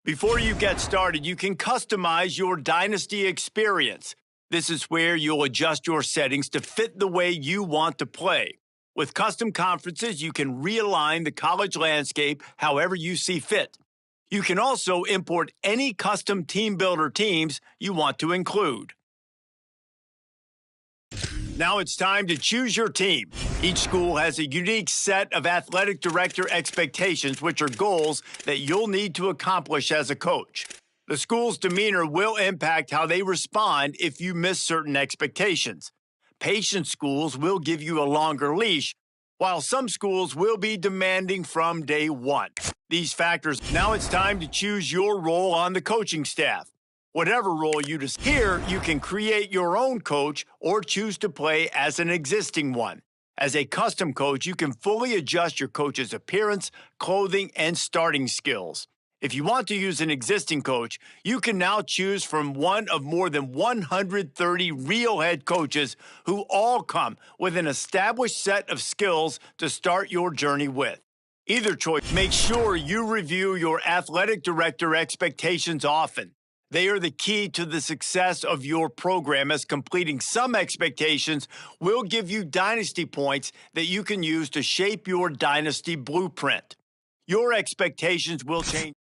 Before you get started, you can customize your Dynasty experience. This is where you'll adjust your settings to fit the way you want to play. With custom conferences, you can realign the college landscape however you see fit. You can also import any custom team builder teams you want to include. Now it's time to choose your team. Each school has a unique set of athletic director expectations, which are goals that you'll need to accomplish as a coach. The school's demeanor will impact how they respond if you miss certain expectations. Patient schools will give you a longer leash, while some schools will be demanding from day one. These factors. Now it's time to choose your role on the coaching staff. Whatever role you decide, here you can create your own coach or choose to play as an existing one. As a custom coach, you can fully adjust your coach's appearance, clothing, and starting skills. If you want to use an existing coach, you can now choose from one of more than 130 real head coaches who all come with an established set of skills to start your journey with. Either choice, make sure you review your athletic director expectations often. They are the key to the success of your program, as completing some expectations will give you dynasty points that you can use to shape your dynasty blueprint. Your expectations will change.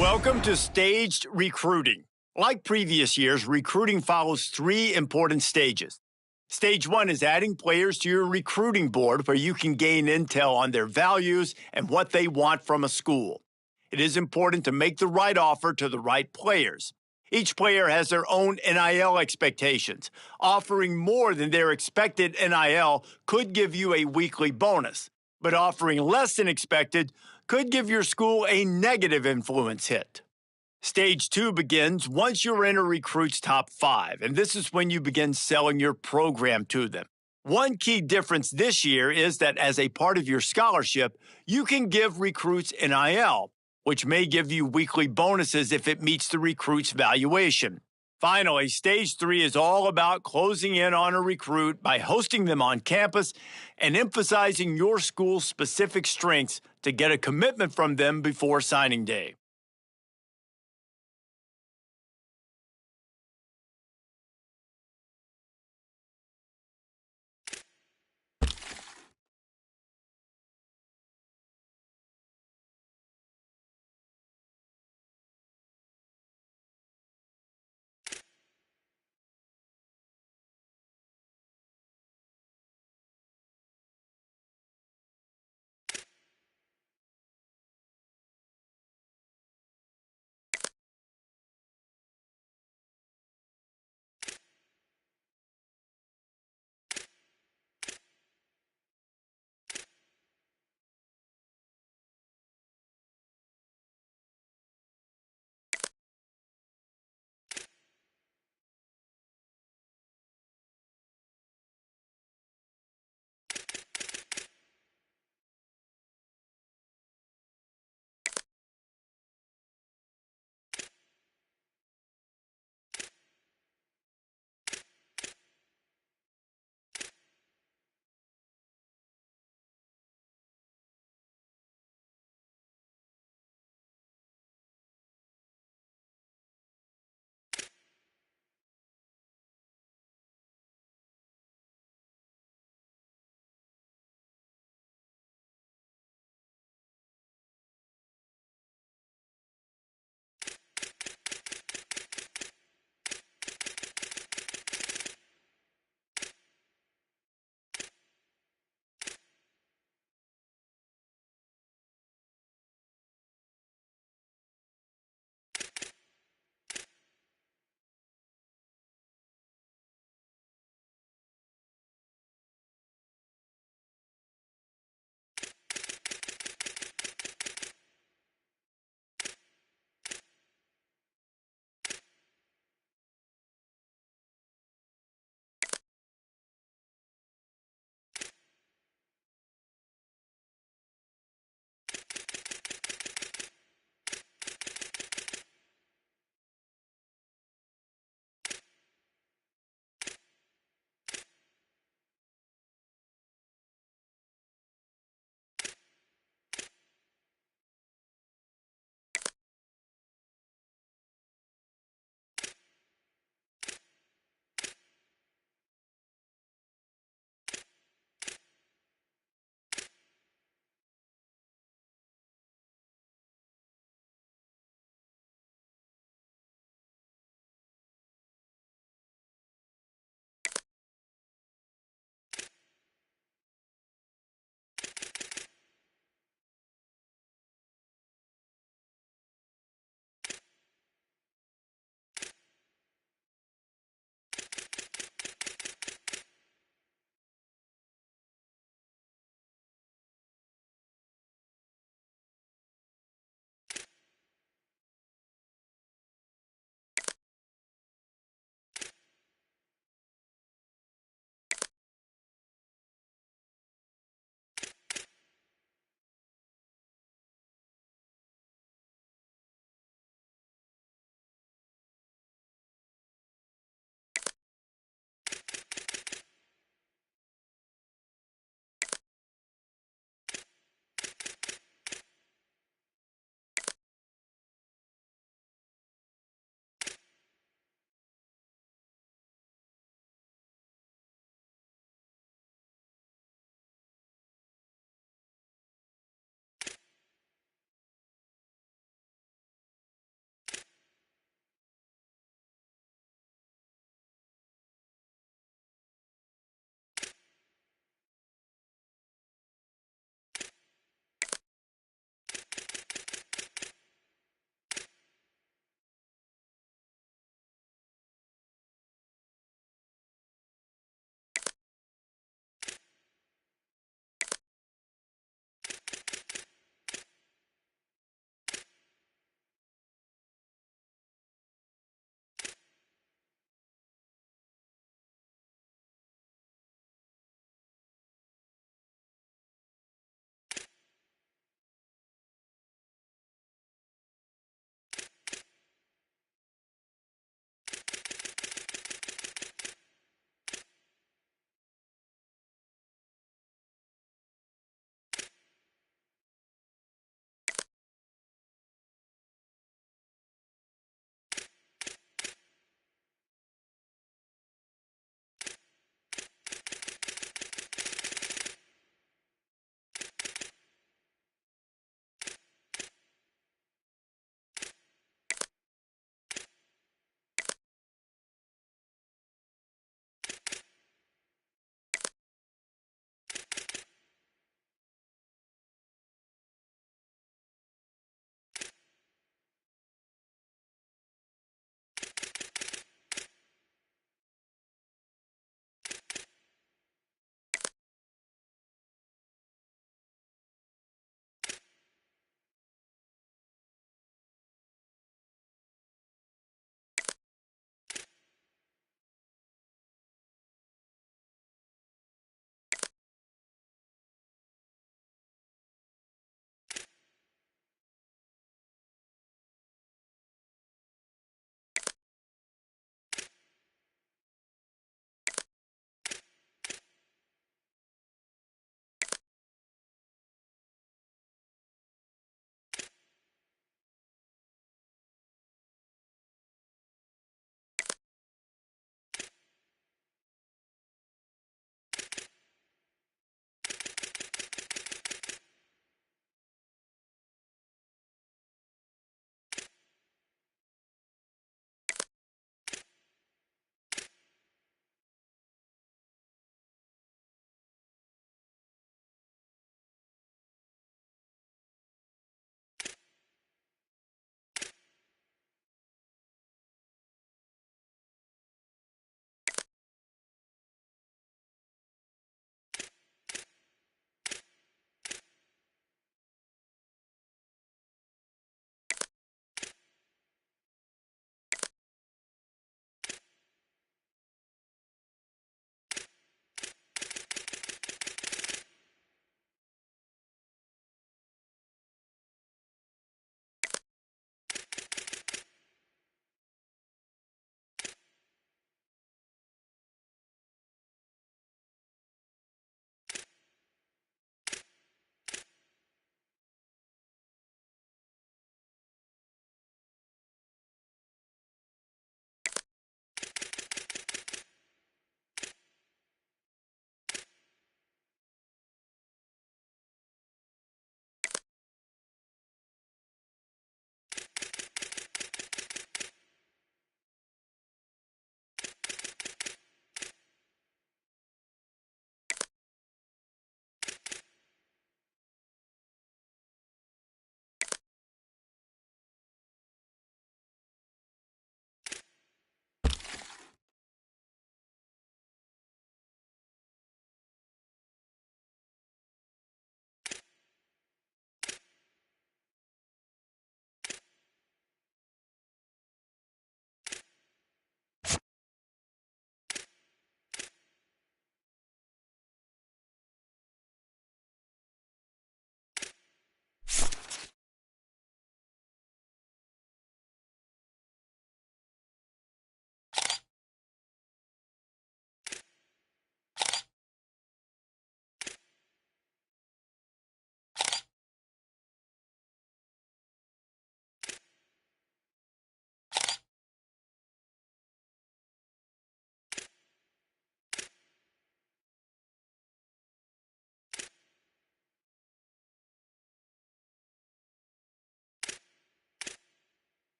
Welcome to Staged Recruiting. Like previous years, recruiting follows three important stages. Stage one is adding players to your recruiting board where you can gain intel on their values and what they want from a school. It is important to make the right offer to the right players. Each player has their own NIL expectations. Offering more than their expected NIL could give you a weekly bonus, but offering less than expected could give your school a negative influence hit. Stage two begins once you're in a recruit's top 5, and this is when you begin selling your program to them. One key difference this year is that as a part of your scholarship, you can give recruits NIL, which may give you weekly bonuses if it meets the recruit's valuation. Finally, stage 3 is all about closing in on a recruit by hosting them on campus and emphasizing your school's specific strengths to get a commitment from them before signing day.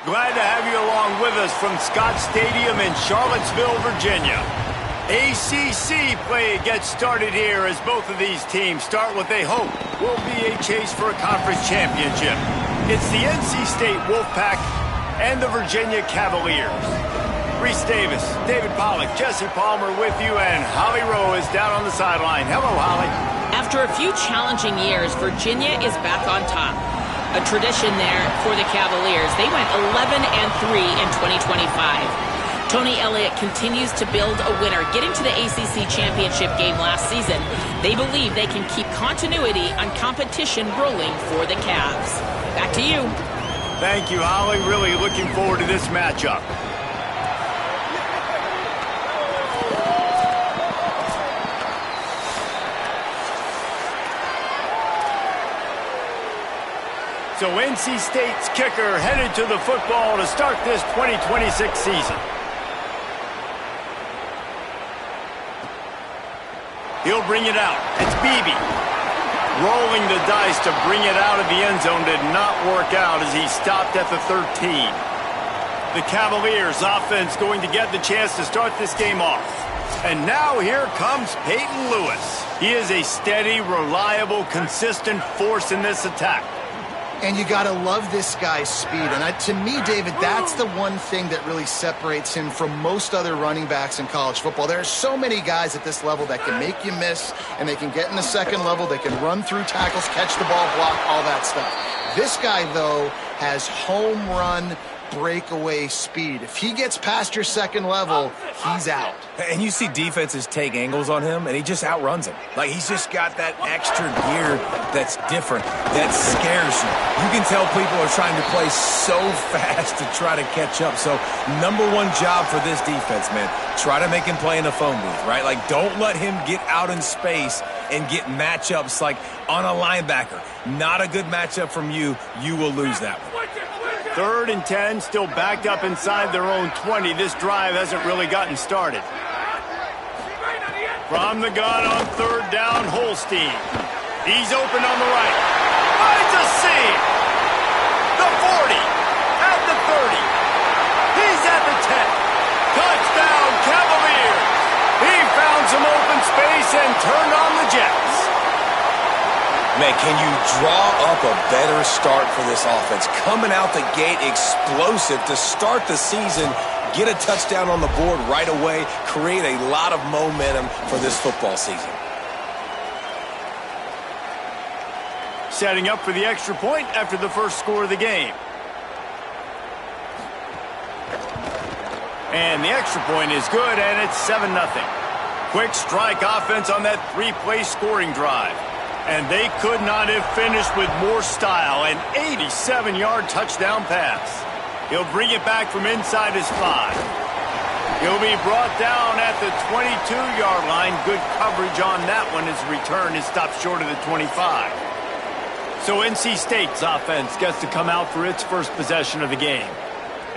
Glad to have you along with us from Scott Stadium in Charlottesville, Virginia. ACC play gets started here as both of these teams start what they hope will be a chase for a conference championship. It's the NC State Wolfpack and the Virginia Cavaliers. Reese Davis, David Pollack, Jesse Palmer with you, and Holly Rowe is down on the sideline. Hello, Holly. After a few challenging years, Virginia is back on top. A tradition there for the Cavaliers. They went 11-3 in 2025. Tony Elliott continues to build a winner. Getting to the ACC championship game last season, they believe they can keep continuity on competition rolling for the Cavs. Back to you. Thank you, Holly. Really looking forward to this matchup. So NC State's kicker headed to the football to start this 2026 season. He'll bring it out. It's Beebe. Rolling the dice to bring it out of the end zone did not work out as he stopped at the 13. The Cavaliers offense going to get the chance to start this game off. And now here comes Peyton Lewis. He is a steady, reliable, consistent force in this attack. And you got to love this guy's speed. And to me, David, that's the one thing that really separates him from most other running backs in college football. There are so many guys at this level that can make you miss, and they can get in the second level. They can run through tackles, catch the ball, block, all that stuff. This guy, though, has home run breakaway speed. If he gets past your second level, he's out. And you see defenses take angles on him, and he just outruns them. Like, he's just got that extra gear that's different, that scares you. You can tell people are trying to play so fast to try to catch up. So, number one job for this defense, man, try to make him play in a phone booth, right? Like, don't let him get out in space and get matchups like on a linebacker. Not a good matchup from you. You will lose that one. 3rd and 10, still backed up inside their own 20. This drive hasn't really gotten started. From the gun on 3rd down, Holstein. He's open on the right. Finds a seam. The 40. At the 30. He's at the 10. Touchdown, Cavaliers. He found some open space and turned on the Jets. Man, can you draw up a better start for this offense? Coming out the gate explosive to start the season, get a touchdown on the board right away, create a lot of momentum for this football season. Setting up for the extra point after the first score of the game. And the extra point is good, and it's 7-0. Quick strike offense on that 3-play scoring drive. And they could not have finished with more style. An 87-yard touchdown pass. He'll bring it back from inside his 5. He'll be brought down at the 22-yard line. Good coverage on that one. His return is stopped short of the 25. So NC State's offense gets to come out for its first possession of the game.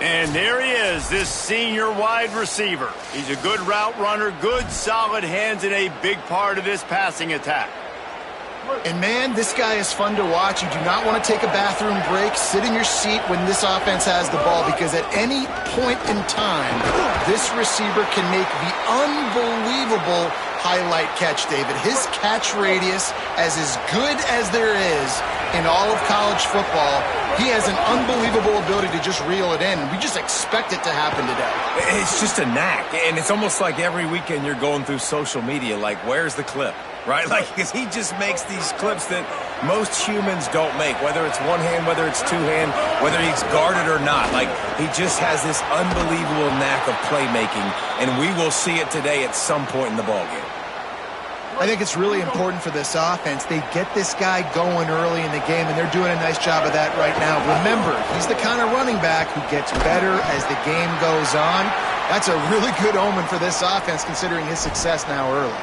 And there he is, this senior wide receiver. He's a good route runner, good solid hands, and a big part of this passing attack. And, man, this guy is fun to watch. You do not want to take a bathroom break. Sit in your seat when this offense has the ball, because at any point in time, this receiver can make the unbelievable highlight catch, David. His catch radius is as good as there is in all of college football. He has an unbelievable ability to just reel it in. We just expect it to happen today. It's just a knack, and it's almost like every weekend you're going through social media, like, where's the clip? Right? Like, because he just makes these clips that most humans don't make, whether it's one hand, whether it's two hand, whether he's guarded or not. Like, he just has this unbelievable knack of playmaking, and we will see it today at some point in the ballgame. I think it's really important for this offense. They get this guy going early in the game, and they're doing a nice job of that right now. Remember, he's the kind of running back who gets better as the game goes on. That's a really good omen for this offense, considering his success now early.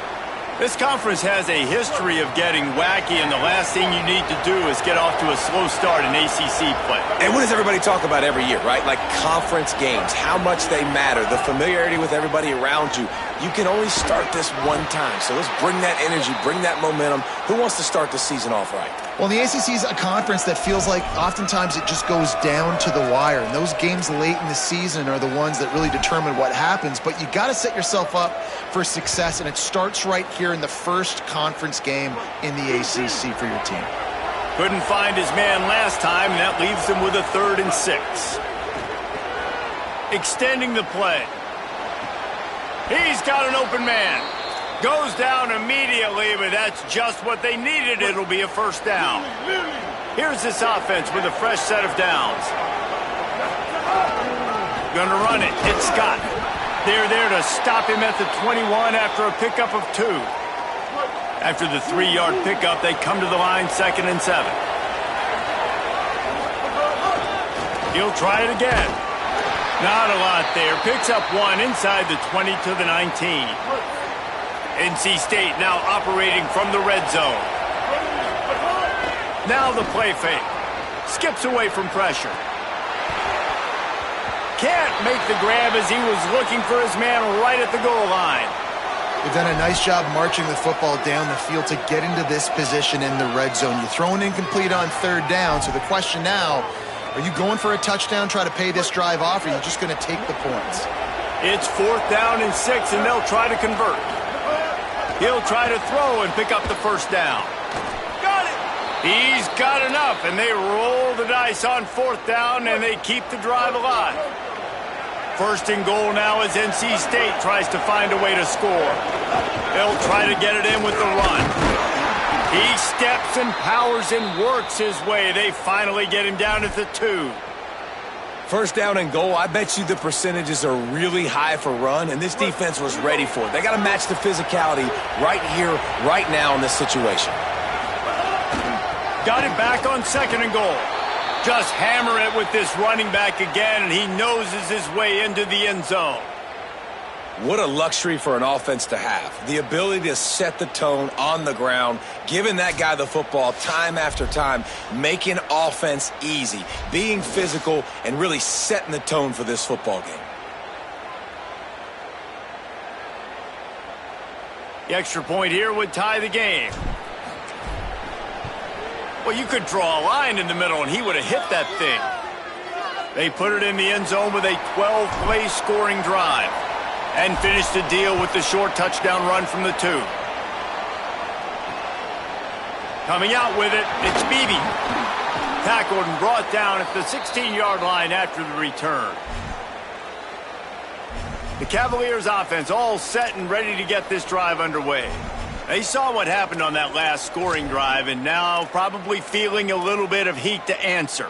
This conference has a history of getting wacky, and the last thing you need to do is get off to a slow start in ACC play. And what does everybody talk about every year, right? Like conference games, how much they matter, the familiarity with everybody around you. You can only start this one time, so let's bring that energy, bring that momentum. Who wants to start the season off right? Well, the ACC is a conference that feels like oftentimes it just goes down to the wire. And those games late in the season are the ones that really determine what happens. But you got to set yourself up for success, and it starts right here in the first conference game in the ACC for your team. Couldn't find his man last time, and that leaves him with a 3rd and 6. Extending the play. He's got an open man. Goes down immediately, but that's just what they needed. It'll be a first down. Here's this offense with a fresh set of downs. Gonna run it. It's Scott. They're there to stop him at the 21 after a pickup of 2. After the 3-yard pickup, they come to the line 2nd and 7. He'll try it again. Not a lot there. Picks up 1 inside the 20 to the 19. NC State now operating from the red zone. Now the play fake. Skips away from pressure. Can't make the grab as he was looking for his man right at the goal line. They've done a nice job marching the football down the field to get into this position in the red zone. You throw an incomplete on 3rd down, so the question now, are you going for a touchdown, try to pay this drive off, or are you just going to take the points? It's 4th down and 6, and they'll try to convert. He'll try to throw and pick up the first down. Got it! He's got enough, and they roll the dice on 4th down, and they keep the drive alive. 1st and goal now as NC State tries to find a way to score. They'll try to get it in with the run. He steps and powers and works his way. They finally get him down at the 2. 1st down and goal, I bet you the percentages are really high for run, and this defense was ready for it. They got to match the physicality right here, right now in this situation. Got it back on 2nd and goal. Just hammer it with this running back again, and he noses his way into the end zone. What a luxury for an offense to have. The ability to set the tone on the ground, giving that guy the football time after time, making offense easy, being physical, and really setting the tone for this football game. The extra point here would tie the game. Well, you could draw a line in the middle, and he would have hit that thing. They put it in the end zone with a 12-play scoring drive. And finish the deal with the short touchdown run from the 2. Coming out with it, it's Beebe. Tackled and brought down at the 16-yard line after the return. The Cavaliers offense all set and ready to get this drive underway. They saw what happened on that last scoring drive and now probably feeling a little bit of heat to answer.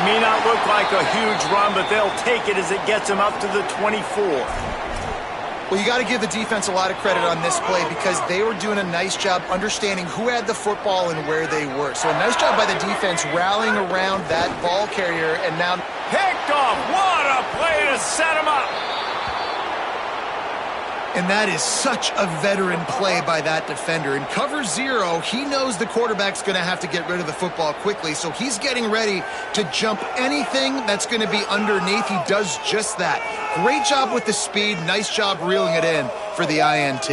May not look like a huge run, but they'll take it as it gets them up to the 24. Well, you got to give the defense a lot of credit on this play because they were doing a nice job understanding who had the football and where they were. So a nice job by the defense rallying around that ball carrier and now picked off. What a play to set him up. And that is such a veteran play by that defender. In cover 0, he knows the quarterback's going to have to get rid of the football quickly, so he's getting ready to jump anything that's going to be underneath. He does just that. Great job with the speed. Nice job reeling it in for the INT.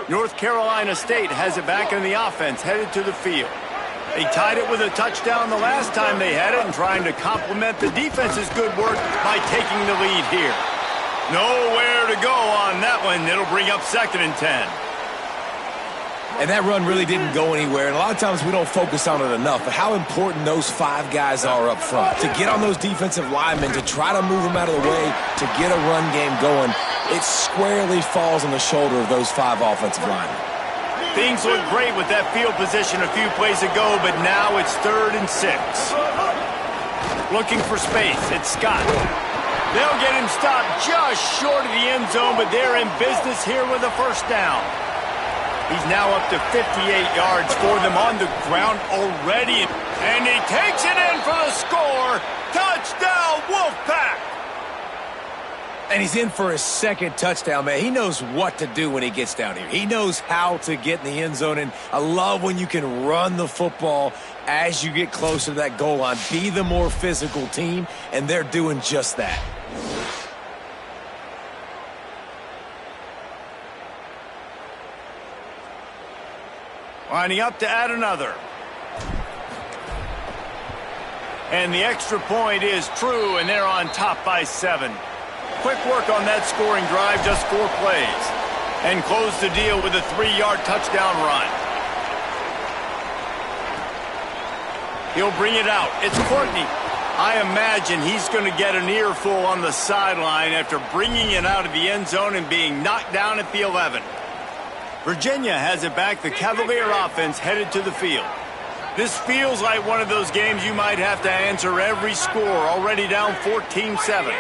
North Carolina State has it back in the offense, headed to the field. They tied it with a touchdown the last time they had it and trying to complement the defense's good work by taking the lead here. Nowhere to go on that one. It'll bring up 2nd and 10. And that run really didn't go anywhere. And a lot of times we don't focus on it enough, but how important those 5 guys are up front. To get on those defensive linemen, to try to move them out of the way, to get a run game going, it squarely falls on the shoulder of those 5 offensive linemen. Things look great with that field position a few plays ago, but now it's 3rd and 6. Looking for space. It's Scott. They'll get him stopped just short of the end zone, but they're in business here with a first down. He's now up to 58 yards for them on the ground already. And he takes it in for the score. Touchdown, Wolfpack! And he's in for his second touchdown, man. He knows what to do when he gets down here. He knows how to get in the end zone, and I love when you can run the football as you get closer to that goal line. Be the more physical team, and they're doing just that. Lining up to add another. And the extra point is true, and they're on top by 7. Quick work on that scoring drive, just 4 plays. And close the deal with a 3-yard touchdown run. He'll bring it out. It's Courtney. I imagine he's going to get an earful on the sideline after bringing it out of the end zone and being knocked down at the 11. Virginia has it back. The Cavalier offense headed to the field. This feels like one of those games you might have to answer every score, already down 14-7.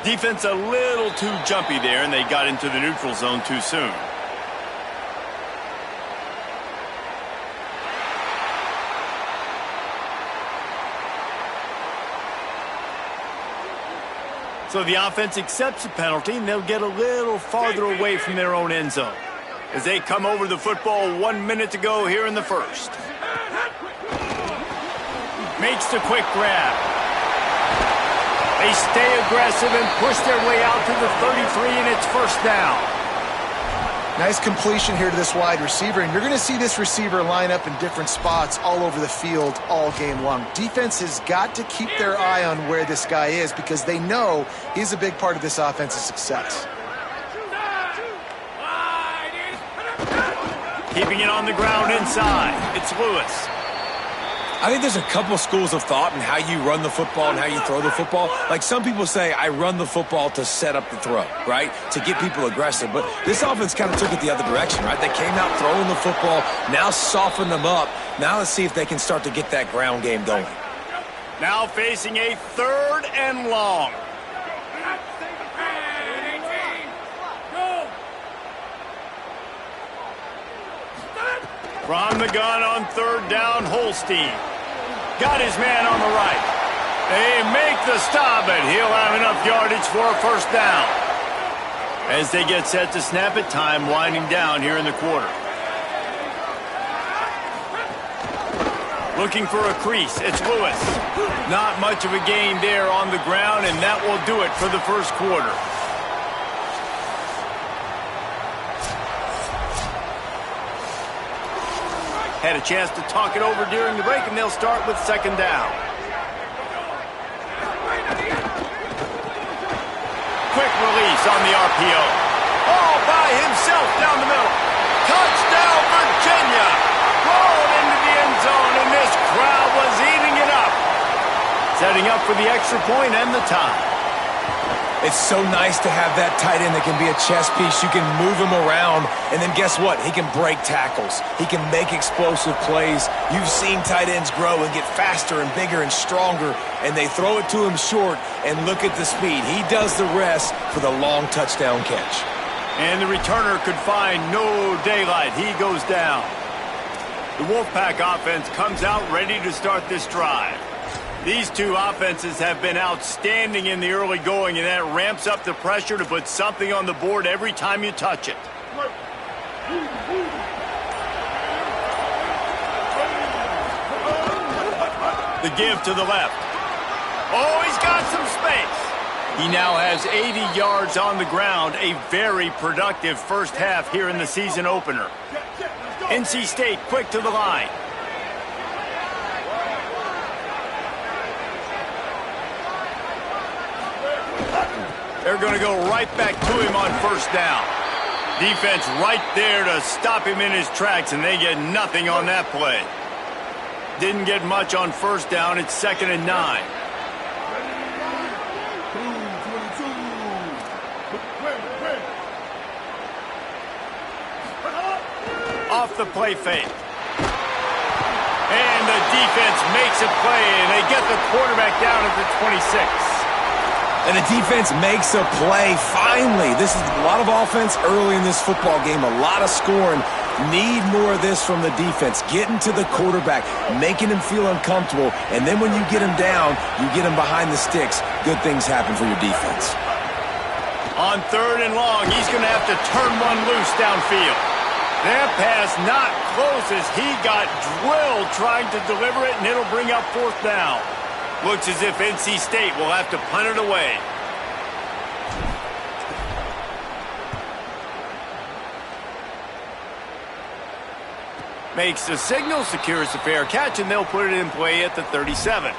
Defense a little too jumpy there, and they got into the neutral zone too soon. So the offense accepts the penalty, and they'll get a little farther away from their own end zone as they come over the football 1 minute to go here in the first. Makes the quick grab. They stay aggressive and push their way out to the 33, and it's first down. Nice completion here to this wide receiver, and you're going to see this receiver line up in different spots all over the field all game long. Defense has got to keep their eye on where this guy is because they know he's a big part of this offense's success. Keeping it on the ground inside. It's Lewis. I think there's a couple schools of thought in how you run the football and how you throw the football. Like some people say, I run the football to set up the throw, right? To get people aggressive. But this offense kind of took it the other direction, right? They came out throwing the football, now soften them up. Now let's see if they can start to get that ground game going. Now facing a 3rd and long. From the gun on 3rd down, Holstein. Got his man on the right. They make the stop, and he'll have enough yardage for a first down. As they get set to snap it, time winding down here in the quarter. Looking for a crease. It's Lewis. Not much of a gain there on the ground, and that will do it for the first quarter. Had a chance to talk it over during the break, and they'll start with 2nd down. Quick release on the RPO. All by himself down the middle. Touchdown, Virginia! Rolled into the end zone, and this crowd was eating it up. Setting up for the extra point and the tie. It's so nice to have that tight end that can be a chess piece. You can move him around, and then guess what? He can break tackles. He can make explosive plays. You've seen tight ends grow and get faster and bigger and stronger, and they throw it to him short, and look at the speed. He does the rest for the long touchdown catch. And the returner could find no daylight. He goes down. The Wolfpack offense comes out ready to start this drive. These two offenses have been outstanding in the early going, and that ramps up the pressure to put something on the board every time you touch it. The give to the left. Oh, he's got some space. He now has 80 yards on the ground, a very productive first half here in the season opener. NC State quick to the line. They're going to go right back to him on first down. Defense right there to stop him in his tracks, and they get nothing on that play. Didn't get much on first down. It's 2nd and 9. Off the play fake. And the defense makes a play, and they get the quarterback down at the 26. And the defense makes a play. Finally, this is a lot of offense early in this football game, a lot of scoring. Need more of this from the defense. Getting to the quarterback, making him feel uncomfortable, and then when you get him down, you get him behind the sticks. Good things happen for your defense. On 3rd and long, he's going to have to turn one loose downfield. That pass not close as he got drilled trying to deliver it, and it'll bring up 4th down. Looks as if NC State will have to punt it away. Makes the signal, secures the fair catch, and they'll put it in play at the 37.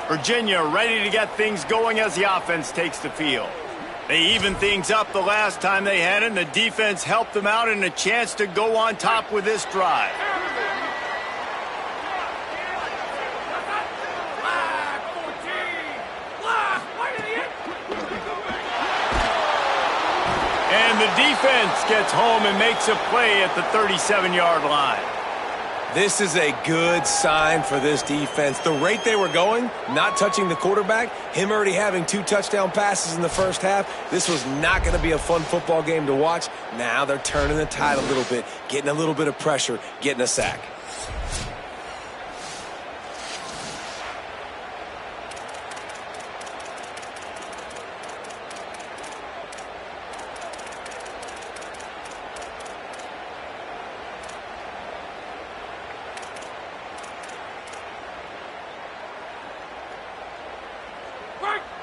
Virginia ready to get things going as the offense takes the field. They evened things up the last time they had it, and the defense helped them out and a chance to go on top with this drive. And the defense gets home and makes a play at the 37-yard line. This is a good sign for this defense. The rate they were going, not touching the quarterback, him already having 2 touchdown passes in the first half, this was not going to be a fun football game to watch. Now they're turning the tide a little bit, getting a little bit of pressure, getting a sack.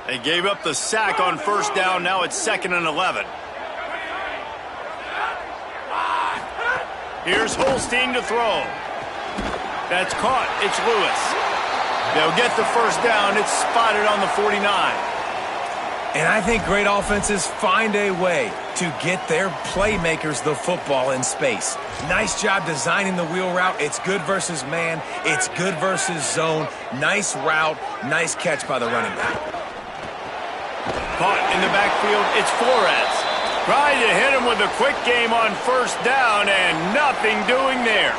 They gave up the sack on 1st down. Now it's 2nd and 11. Here's Holstein to throw. That's caught. It's Lewis. They'll get the 1st down. It's spotted on the 49. And I think great offenses find a way to get their playmakers the football in space. Nice job designing the wheel route. It's good versus man. It's good versus zone. Nice route. Nice catch by the running back. Caught in the backfield, it's Flores. Trying to hit him with a quick game on 1st down and nothing doing there.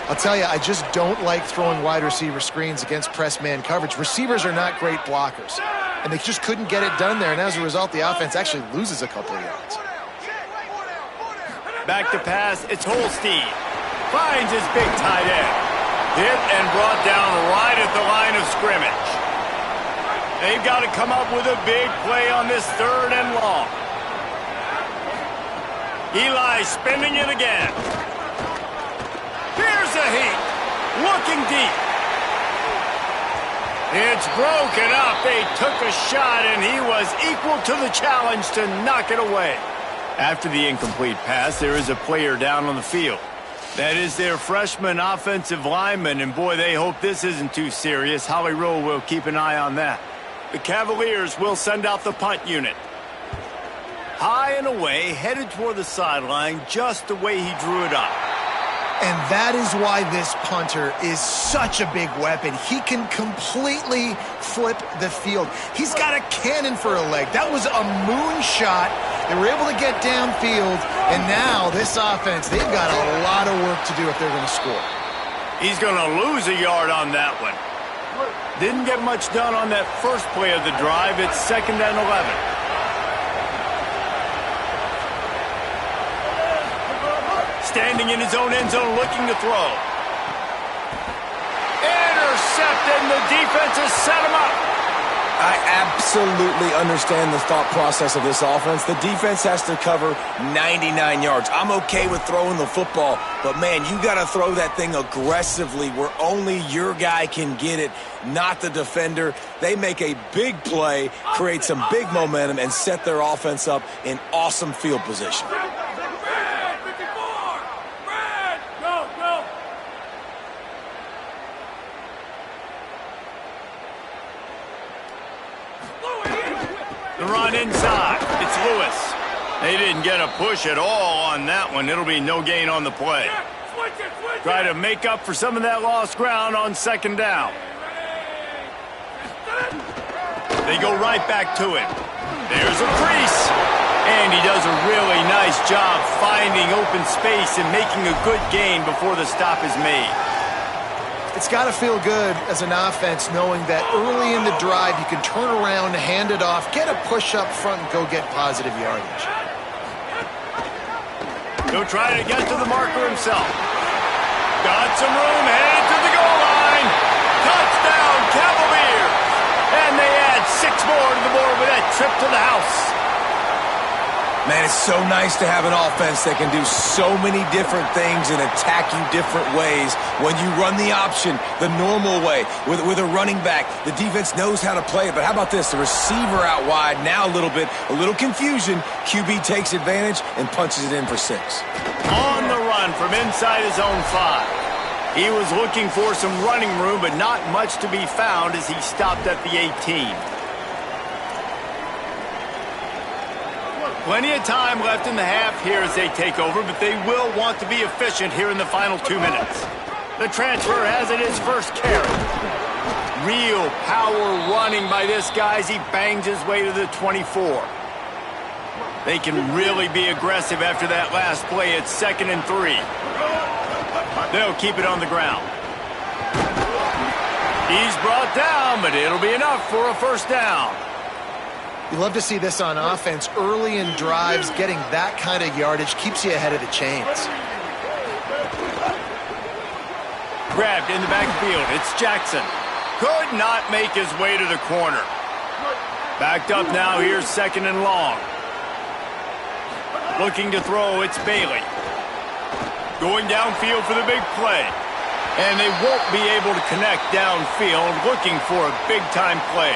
I'll tell you, I just don't like throwing wide receiver screens against press man coverage. Receivers are not great blockers, and they just couldn't get it done there, and as a result, the offense actually loses a couple of yards. Back to pass, it's Holstein. Finds his big tight end. Hit and brought down right at the line of scrimmage. They've got to come up with a big play on this 3rd and long. Eli spinning it again. Here's a heat. Looking deep. It's broken up. They took a shot, and he was equal to the challenge to knock it away. After the incomplete pass, there is a player down on the field. That is their freshman offensive lineman, and boy, they hope this isn't too serious. Holly Rowe will keep an eye on that. The Cavaliers will send out the punt unit. High and away, headed toward the sideline, just the way he drew it up. And that is why this punter is such a big weapon. He can completely flip the field. He's got a cannon for a leg. That was a moonshot. They were able to get downfield, and now this offense, they've got a lot of work to do if they're going to score. He's going to lose a yard on that one. Didn't get much done on that first play of the drive. It's 2nd and 11. Standing in his own end zone looking to throw. Intercepted, and the defense has set him up. I absolutely understand the thought process of this offense. The defense has to cover 99 yards. I'm okay with throwing the football, but, man, you got to throw that thing aggressively where only your guy can get it, not the defender. They make a big play, create some big momentum, and set their offense up in awesome field position. The run inside. It's Lewis. They didn't get a push at all on that one. It'll be no gain on the play. Try to make up for some of that lost ground on 2nd down. They go right back to him. There's a crease. And he does a really nice job finding open space and making a good gain before the stop is made. It's got to feel good as an offense knowing that early in the drive you can turn around, hand it off, get a push up front, and go get positive yardage. He'll try to get to the marker himself. Got some room, headed to the goal line. Touchdown, Cavaliers! And they add 6 more to the board with that trip to the house. Man, it's so nice to have an offense that can do so many different things and attack you different ways. When you run the option the normal way with a running back, the defense knows how to play it. But how about this? The receiver out wide, now a little confusion. QB takes advantage and punches it in for 6. On the run from inside his own 5. He was looking for some running room, but not much to be found as he stopped at the 18. Plenty of time left in the half here as they take over, but they will want to be efficient here in the final 2 minutes. The transfer has it his first carry. Real power running by this guy as he bangs his way to the 24. They can really be aggressive after that last play. It's 2nd and 3. They'll keep it on the ground. He's brought down, but it'll be enough for a first down. You love to see this on offense. Early in drives, getting that kind of yardage keeps you ahead of the chains. Grabbed in the backfield. It's Jackson. Could not make his way to the corner. Backed up now. Here's 2nd and long. Looking to throw. It's Bailey. Going downfield for the big play. And they won't be able to connect downfield. Looking for a big-time play.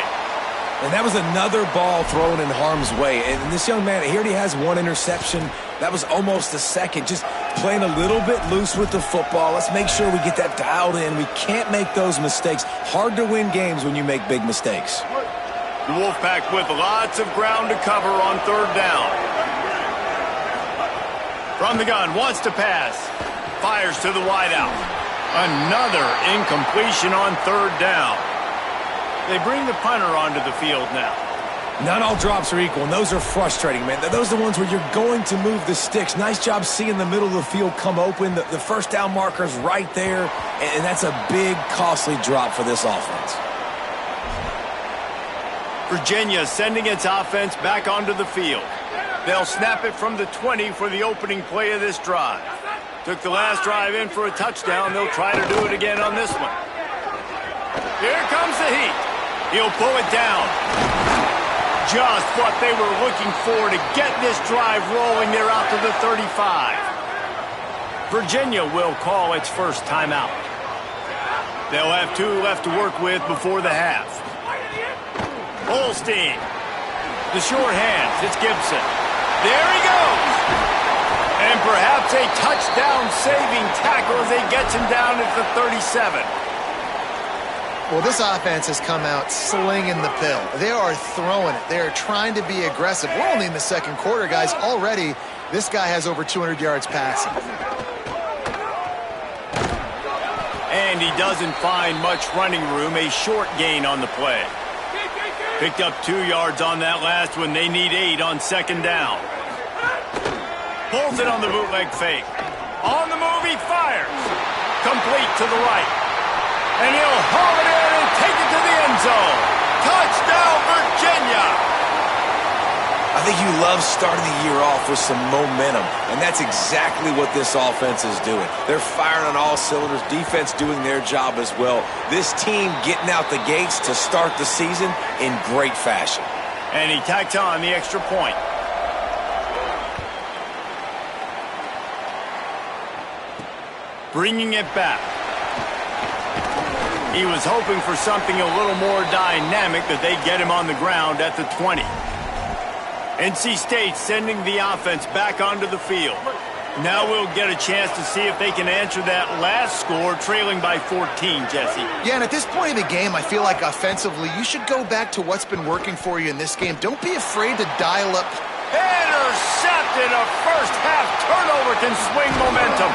And that was another ball thrown in harm's way. And this young man, he already has 1 interception. That was almost the second. Just playing a little bit loose with the football. Let's make sure we get that dialed in. We can't make those mistakes. Hard to win games when you make big mistakes. The Wolfpack with lots of ground to cover on 3rd down. From the gun, wants to pass. Fires to the wideout. Another incompletion on 3rd down. They bring the punter onto the field now. Not all drops are equal, and those are frustrating, man. Those are the ones where you're going to move the sticks. Nice job seeing the middle of the field come open. The first down marker's right there, and that's a big, costly drop for this offense. Virginia sending its offense back onto the field. They'll snap it from the 20 for the opening play of this drive. Took the last drive in for a touchdown. They'll try to do it again on this one. Here comes the heat. He'll pull it down. Just what they were looking for to get this drive rolling. They're out to the 35. Virginia will call its first timeout. They'll have 2 left to work with before the half. Holstein. The short hands. It's Gibson. There he goes. And perhaps a touchdown-saving tackle as he gets him down at the 37. Well, this offense has come out slinging the pill. They are throwing it. They are trying to be aggressive. We're only in the 2nd quarter, guys. Already, this guy has over 200 yards passing. And he doesn't find much running room. A short gain on the play. Picked up 2 yards on that last one. They need 8 on 2nd down. Pulls it on the bootleg fake. On the move, he fires. Complete to the right. And he'll haul it in and take it to the end zone. Touchdown, Virginia! I think you love starting the year off with some momentum, and that's exactly what this offense is doing. They're firing on all cylinders, defense doing their job as well. This team getting out the gates to start the season in great fashion. And he tacks on the extra point. Bringing it back. He was hoping for something a little more dynamic, but they get him on the ground at the 20. NC State sending the offense back onto the field. Now we'll get a chance to see if they can answer that last score, trailing by 14, Jesse. Yeah, and at this point in the game, I feel like offensively, you should go back to what's been working for you in this game. Don't be afraid to dial up. Intercepted. A first-half turnover can swing momentum.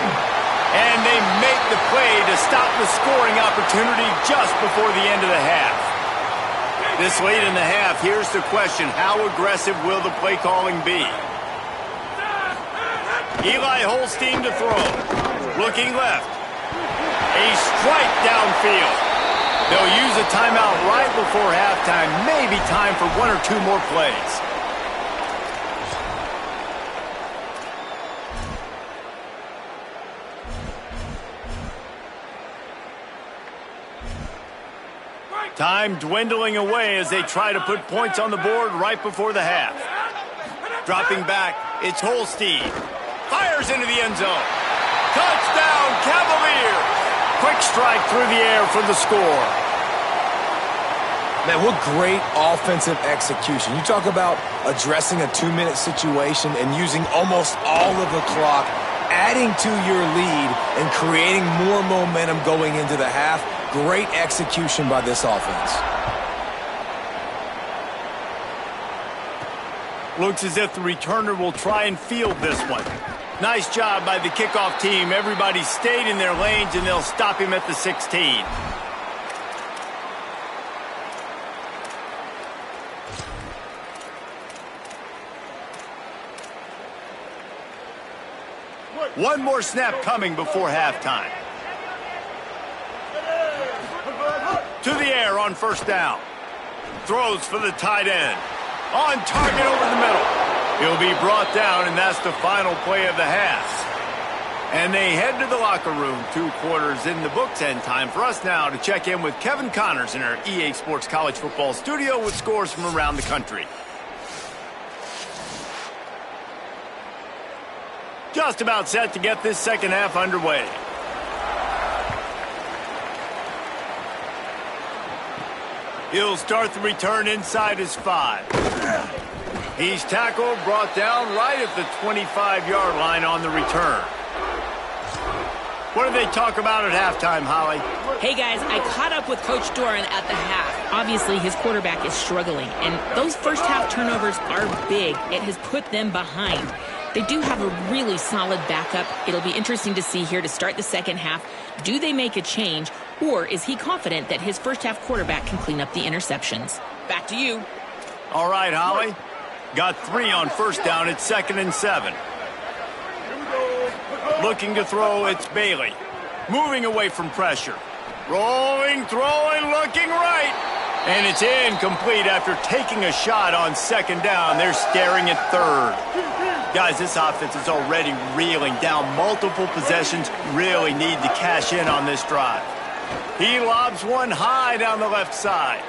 And they make the play to stop the scoring opportunity just before the end of the half. This late in the half, here's the question. How aggressive will the play calling be? Eli Holstein to throw. Looking left. A A strike downfield. They'll use a timeout right before halftime. Maybe time for one or two more plays. Time dwindling away as they try to put points on the board right before the half. Dropping back, it's Holstein. Fires into the end zone. Touchdown, Cavaliers! Quick strike through the air for the score. Man, what great offensive execution. You talk about addressing a 2-minute situation and using almost all of the clock, adding to your lead and creating more momentum going into the half. Great execution by this offense. Looks as if the returner will try and field this one. Nice job by the kickoff team. Everybody stayed in their lanes, and they'll stop him at the 16. One more snap coming before halftime. To the air on first down. Throws for the tight end. On target over the middle. He'll be brought down, and that's the final play of the half. And they head to the locker room. 2 quarters in the books, and time for us now to check in with Kevin Connors in our EA Sports College Football studio with scores from around the country. Just about set to get this second half underway. He'll start the return inside his 5. He's tackled, brought down right at the 25-yard line on the return. What do they talk about at halftime, Holly? Hey, guys, I caught up with Coach Doran at the half. Obviously, his quarterback is struggling, and those first-half turnovers are big. It has put them behind. They do have a really solid backup. It'll be interesting to see here to start the second half. Do they make a change, or is he confident that his first-half quarterback can clean up the interceptions? Back to you. All right, Holly. Got 3 on first down. It's 2nd and 7. Looking to throw, it's Bailey. Moving away from pressure. Rolling, throwing, looking right. And it's incomplete after taking a shot on 2nd down. They're staring at 3rd. Guys, this offense is already reeling down multiple possessions. Really need to cash in on this drive. He lobs one high down the left side.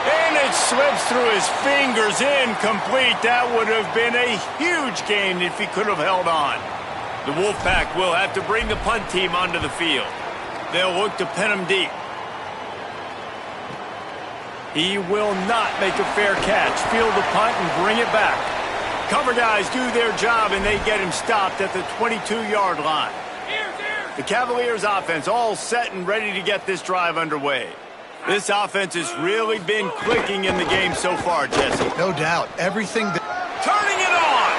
And it slips through his fingers, incomplete. That would have been a huge gain if he could have held on. The Wolfpack will have to bring the punt team onto the field. They'll look to pin him deep. He will not make a fair catch. Field the punt and bring it back. Cover guys do their job, and they get him stopped at the 22-yard line. The Cavaliers offense all set and ready to get this drive underway. This offense has really been clicking in the game so far, Jesse. No doubt. Everything turning it on!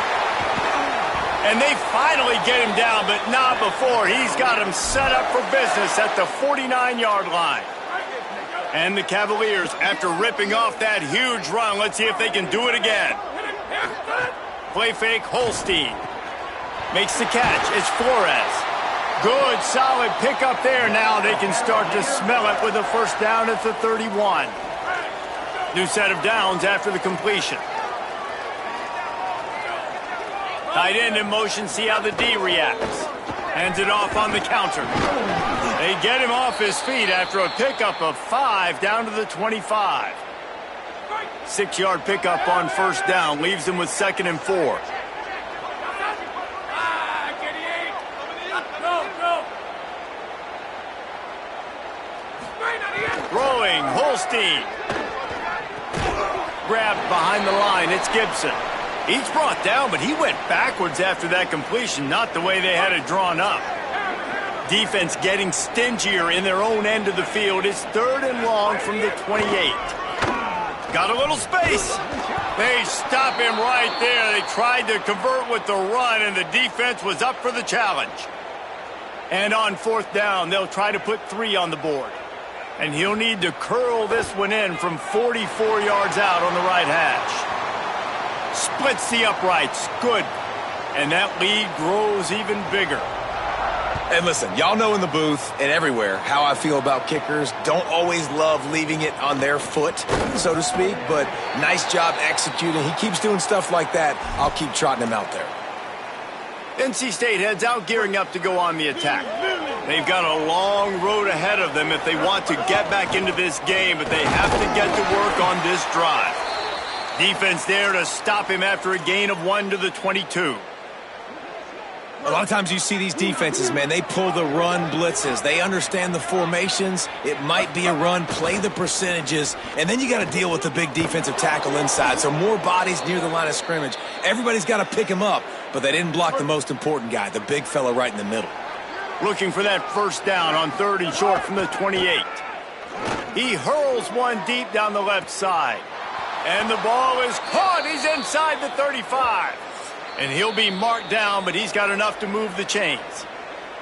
And they finally get him down, but not before. He's got him set up for business at the 49-yard line. And the Cavaliers, after ripping off that huge run, let's see if they can do it again. Play fake, Holstein. Makes the catch. It's Flores. Good, solid pickup there. Now they can start to smell it with a first down at the 31. New set of downs after the completion. Tight end in motion, see how the D reacts. Hands it off on the counter. They get him off his feet after a pickup of 5 down to the 25. 6-yard pickup on first down leaves him with 2nd and 4. Throwing, Holstein. Grabbed behind the line, it's Gibson. He's brought down, but he went backwards after that completion, not the way they had it drawn up. Defense getting stingier in their own end of the field. It's 3rd and long from the 28. Got a little space. They stop him right there. They tried to convert with the run, and the defense was up for the challenge. And on 4th down, they'll try to put 3 on the board. And he'll need to curl this one in from 44 yards out on the right hash. Splits the uprights. Good. And that lead grows even bigger. And listen, y'all know in the booth and everywhere how I feel about kickers. Don't always love leaving it on their foot, so to speak, but nice job executing. He keeps doing stuff like that. I'll keep trotting him out there. NC State heads out gearing up to go on the attack. They've got a long road ahead of them if they want to get back into this game, but they have to get to work on this drive. Defense there to stop him after a gain of 1 to the 22. A lot of times you see these defenses, man, they pull the run blitzes. They understand the formations. It might be a run, play the percentages, and then you got to deal with the big defensive tackle inside. So more bodies near the line of scrimmage. Everybody's got to pick him up, but they didn't block the most important guy, the big fella right in the middle. Looking for that first down on 3rd and short from the 28. He hurls one deep down the left side. And the ball is caught. He's inside the 35. And he'll be marked down, but he's got enough to move the chains.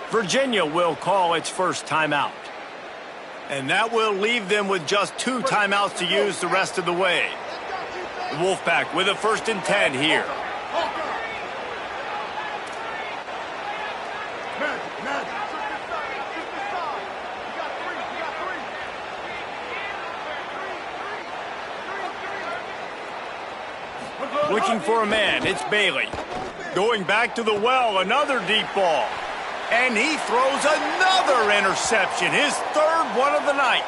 Virginia will call its first timeout. And that will leave them with just 2 timeouts to use the rest of the way. The Wolfpack with a 1st and 10 here. Looking for a man, it's Bailey. Going back to the well, another deep ball. And he throws another interception, his 3rd one of the night.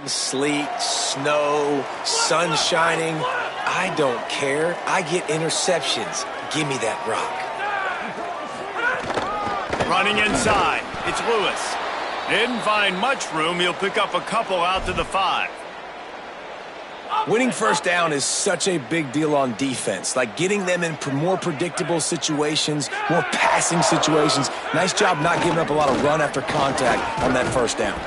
Sleet, snow, sun shining. I don't care. I get interceptions. Give me that rock. Running inside. It's Lewis. Didn't find much room. He'll pick up a couple out to the 5. Winning first down is such a big deal on defense. Like getting them in more predictable situations, more passing situations. Nice job not giving up a lot of run after contact on that first down.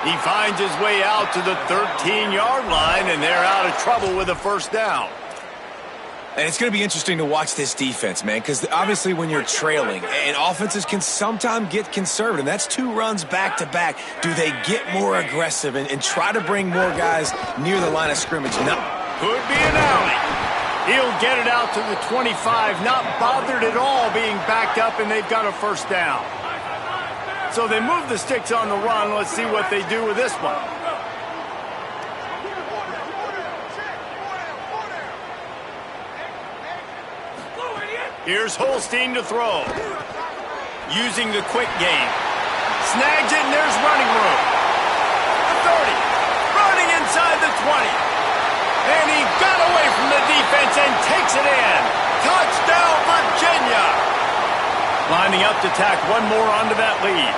He finds his way out to the 13-yard line, and they're out of trouble with a first down. And it's going to be interesting to watch this defense, man, because obviously when you're trailing, and offenses can sometimes get conservative. That's 2 runs back-to-back. Do they get more aggressive and try to bring more guys near the line of scrimmage? No. Could be an alley. He'll get it out to the 25, not bothered at all being backed up, and they've got a first down. So they move the sticks on the run. Let's see what they do with this one. Here's Holstein to throw. Using the quick game. Snags it, and there's running room. The 30. Running inside the 20. And he got away from the defense and takes it in. Touchdown, Virginia. Lining up to tack one more onto that lead.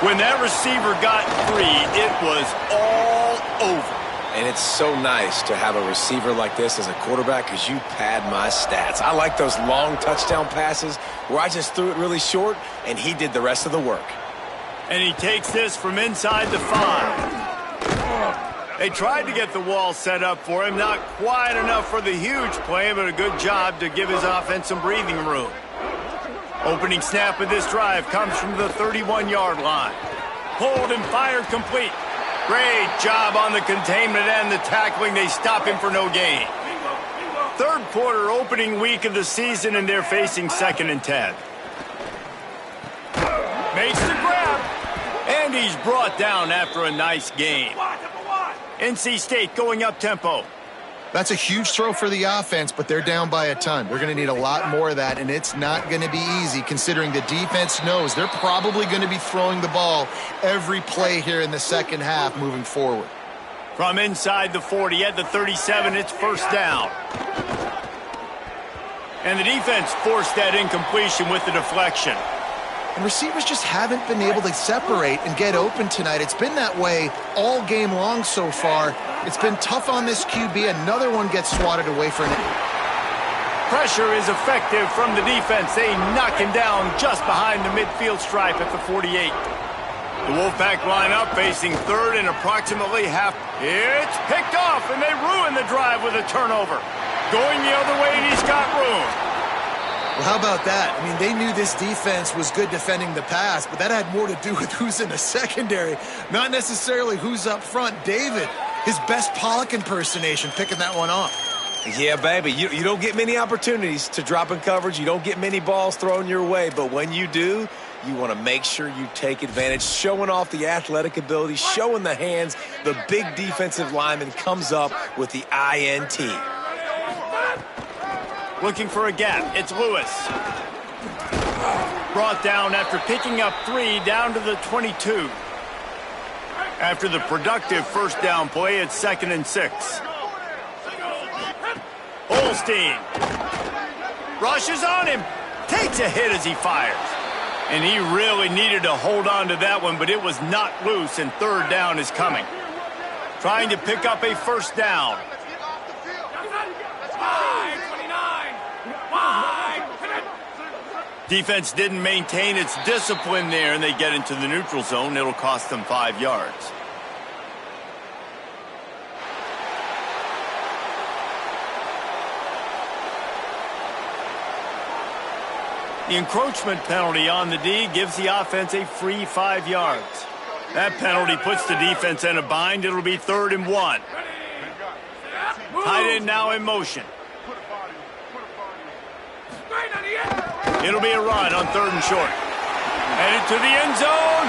When that receiver got 3, it was all over. And it's so nice to have a receiver like this as a quarterback because you pad my stats. I like those long touchdown passes where I just threw it really short and he did the rest of the work. And he takes this from inside the 5. They tried to get the wall set up for him. Not quite enough for the huge play, but a good job to give his offense some breathing room. Opening snap of this drive comes from the 31-yard line. Hold and fired complete. Great job on the containment and the tackling. They stop him for no gain. 3rd quarter opening week of the season, and they're facing 2nd and 10. Makes the grab. And he's brought down after a nice gain. NC State going up tempo. That's a huge throw for the offense, but they're down by a ton. They're going to need a lot more of that, and it's not going to be easy considering the defense knows they're probably going to be throwing the ball every play here in the second half moving forward. From inside the 40 at the 37, it's first down. And the defense forced that incompletion with the deflection. And receivers just haven't been able to separate and get open tonight. It's been that way all game long so far. It's been tough on this QB. Another one gets swatted away for an... Pressure is effective from the defense. They knock him down just behind the midfield stripe at the 48. The Wolfpack line up facing 3rd and approximately half. It's picked off, and they ruin the drive with a turnover. Going the other way, and he's got room. Well, how about that? I mean, they knew this defense was good defending the pass, but that had more to do with who's in the secondary, not necessarily who's up front. David, his best Pollock impersonation, picking that one off. Yeah, baby, you don't get many opportunities to drop in coverage. You don't get many balls thrown your way, but when you do, you want to make sure you take advantage, showing off the athletic ability, showing the hands. The big defensive lineman comes up with the INT. Looking for a gap. It's Lewis. Brought down after picking up 3 down to the 22. After the productive first down play, it's 2nd and 6. Holstein rushes on him, takes a hit as he fires. And he really needed to hold on to that one, but it was not loose, and 3rd down is coming. Trying to pick up a first down. Defense didn't maintain its discipline there, and they get into the neutral zone. It'll cost them 5 yards. The encroachment penalty on the D gives the offense a free 5 yards. That penalty puts the defense in a bind. It'll be 3rd and 1. Tight end now in motion. It'll be a run on 3rd and short. Headed to the end zone.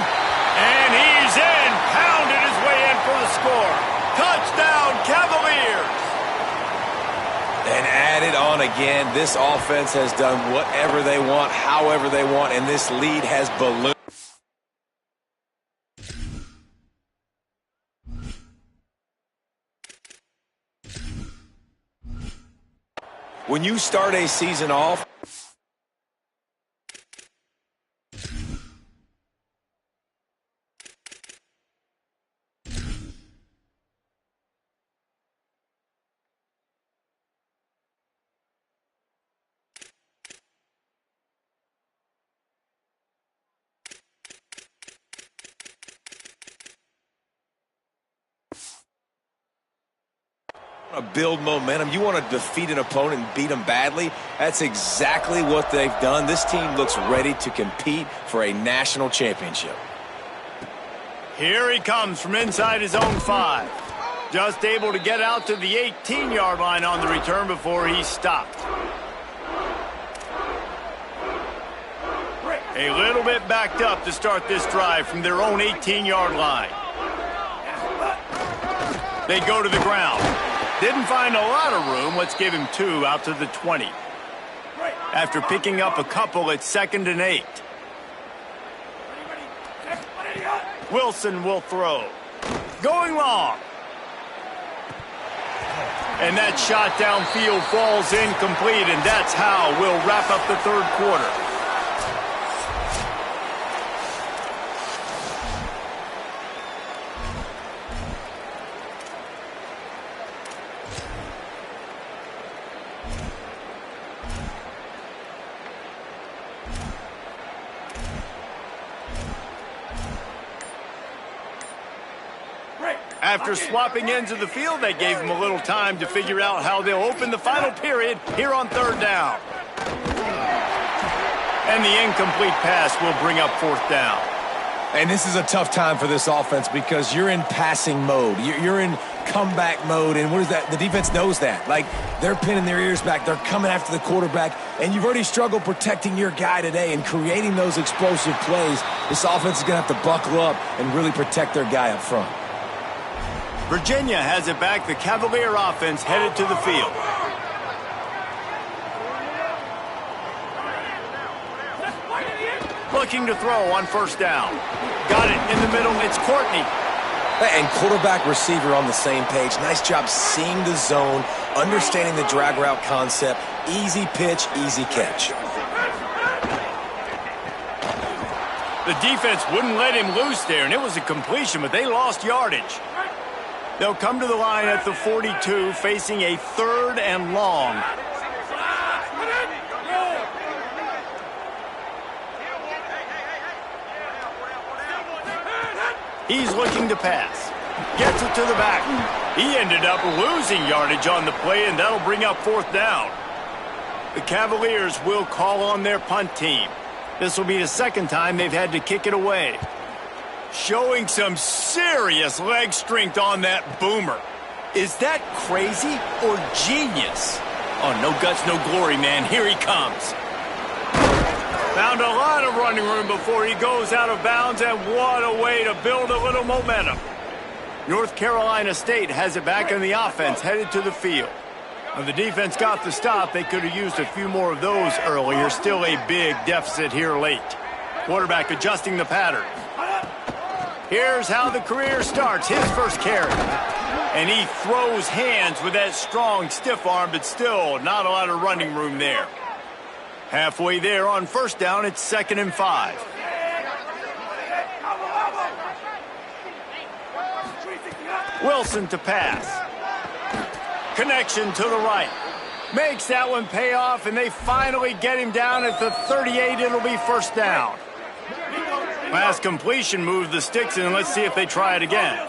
And he's in. Pounded his way in for the score. Touchdown, Cavaliers. And added on again, this offense has done whatever they want, however they want, and this lead has ballooned. When you start a season off, build momentum. You want to defeat an opponent and beat them badly. That's exactly what they've done. This team looks ready to compete for a national championship. Here he comes from inside his own 5. Just able to get out to the 18-yard line on the return before he stopped. A little bit backed up to start this drive from their own 18-yard line. They go to the ground. Didn't find a lot of room. Let's give him 2 out to the 20. After picking up a couple, it's 2nd and 8. Wilson will throw. Going long. And that shot downfield falls incomplete, and that's how we'll wrap up the 3rd quarter. After swapping ends of the field, that gave them a little time to figure out how they'll open the final period here on 3rd down. And the incomplete pass will bring up 4th down. And this is a tough time for this offense because you're in passing mode. You're in comeback mode, and what is that? The defense knows that. Like, they're pinning their ears back. They're coming after the quarterback, and you've already struggled protecting your guy today and creating those explosive plays. This offense is going to have to buckle up and really protect their guy up front. Virginia has it back. The Cavalier offense headed to the field. Looking to throw on 1st down. Got it in the middle. It's Courtney. And quarterback receiver on the same page. Nice job seeing the zone, understanding the drag route concept. Easy pitch, easy catch. The defense wouldn't let him loose there, and it was a completion, but they lost yardage. They'll come to the line at the 42, facing a 3rd and long. He's looking to pass. Gets it to the back. He ended up losing yardage on the play, and that'll bring up 4th down. The Cavaliers will call on their punt team. This will be the second time they've had to kick it away. Showing some serious leg strength on that boomer. Is that crazy or genius? Oh, no guts, no glory, man. Here he comes. Found a lot of running room before he goes out of bounds, and what a way to build a little momentum. North Carolina State has it back in the offense, headed to the field. When the defense got the stop, they could have used a few more of those earlier. Still a big deficit here late. Quarterback adjusting the pattern. Here's how the career starts. His first carry. And he throws hands with that strong, stiff arm, but still not a lot of running room there. Halfway there on first down, it's 2nd and 5. Wilson to pass. Connection to the right. Makes that one pay off, and they finally get him down at the 38. It'll be first down. Last completion moved the sticks, and let's see if they try it again.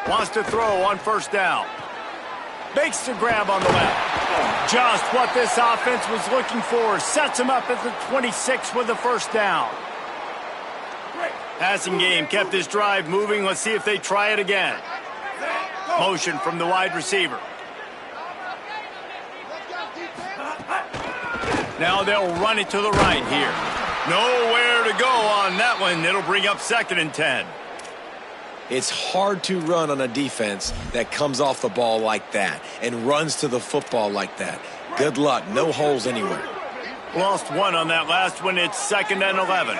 Wants to throw on first down. Makes the grab on the left. Just what this offense was looking for. Sets him up at the 26 with the first down. Passing game kept this drive moving. Let's see if they try it again. Motion from the wide receiver. Now they'll run it to the right here. Nowhere to go on that one. It'll bring up 2nd and 10. It's hard to run on a defense that comes off the ball like that and runs to the football like that. Good luck. No holes anywhere. Lost one on that last one. It's 2nd and 11.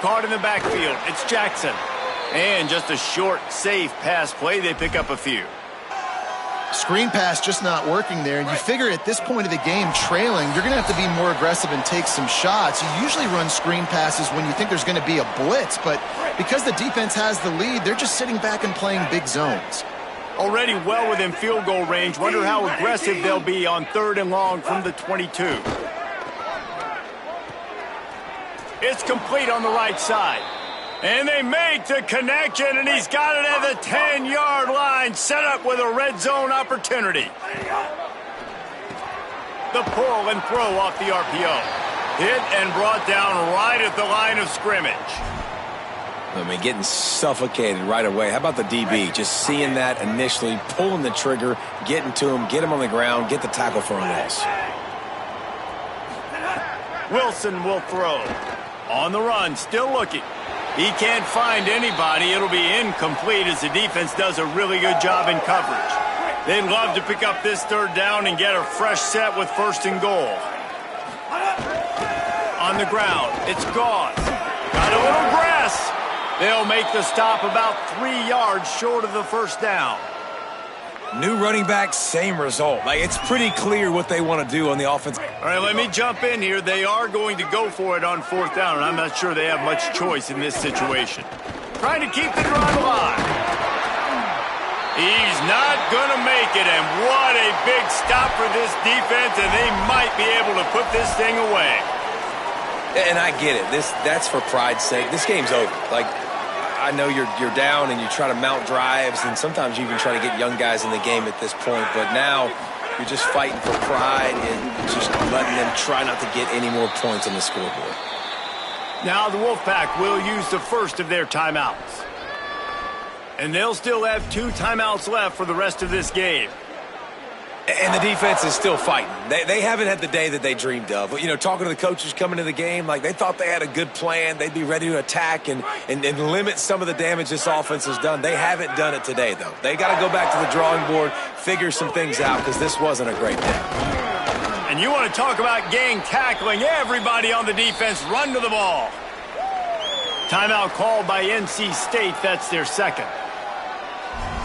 Caught in the backfield. It's Jackson. And just a short, safe pass play. They pick up a few. Screen pass just not working there, and you figure at this point of the game, trailing, you're going to have to be more aggressive and take some shots. You usually run screen passes when you think there's going to be a blitz, but because the defense has the lead, they're just sitting back and playing big zones. Already well within field goal range. Wonder how aggressive they'll be on 3rd and long from the 22. It's complete on the right side. And they make the connection, and he's got it at the 10-yard line, set up with a red zone opportunity. The pull and throw off the RPO. Hit and brought down right at the line of scrimmage. I mean, getting suffocated right away. How about the DB? Just seeing that initially, pulling the trigger, getting to him, get him on the ground, get the tackle for a loss. Wilson will throw. On the run, still looking. He can't find anybody. It'll be incomplete as the defense does a really good job in coverage. They'd love to pick up this 3rd down and get a fresh set with 1st and goal. On the ground, it's Gauze. Got a little grass. They'll make the stop about 3 yards short of the first down. New running back, same result. Like, it's pretty clear what they want to do on the offense. All right, let me jump in here. They are going to go for it on 4th down, and I'm not sure they have much choice in this situation. Trying to keep the drive alive. He's not going to make it, and what a big stop for this defense, and they might be able to put this thing away. And I get it. That's for pride's sake. This game's over. Like, I know you're down and you try to mount drives, and sometimes you even try to get young guys in the game at this point, but now you're just fighting for pride and just letting them try not to get any more points on the scoreboard. Now the Wolfpack will use the first of their timeouts. And they'll still have 2 timeouts left for the rest of this game. And the defense is still fighting. They haven't had the day that they dreamed of. You know, talking to the coaches coming to the game, like they thought they had a good plan. They'd be ready to attack and limit some of the damage this offense has done. They haven't done it today, though. They got to go back to the drawing board, figure some things out, because this wasn't a great day. And you want to talk about gang tackling. Everybody on the defense run to the ball. Timeout called by NC State. That's their 2nd.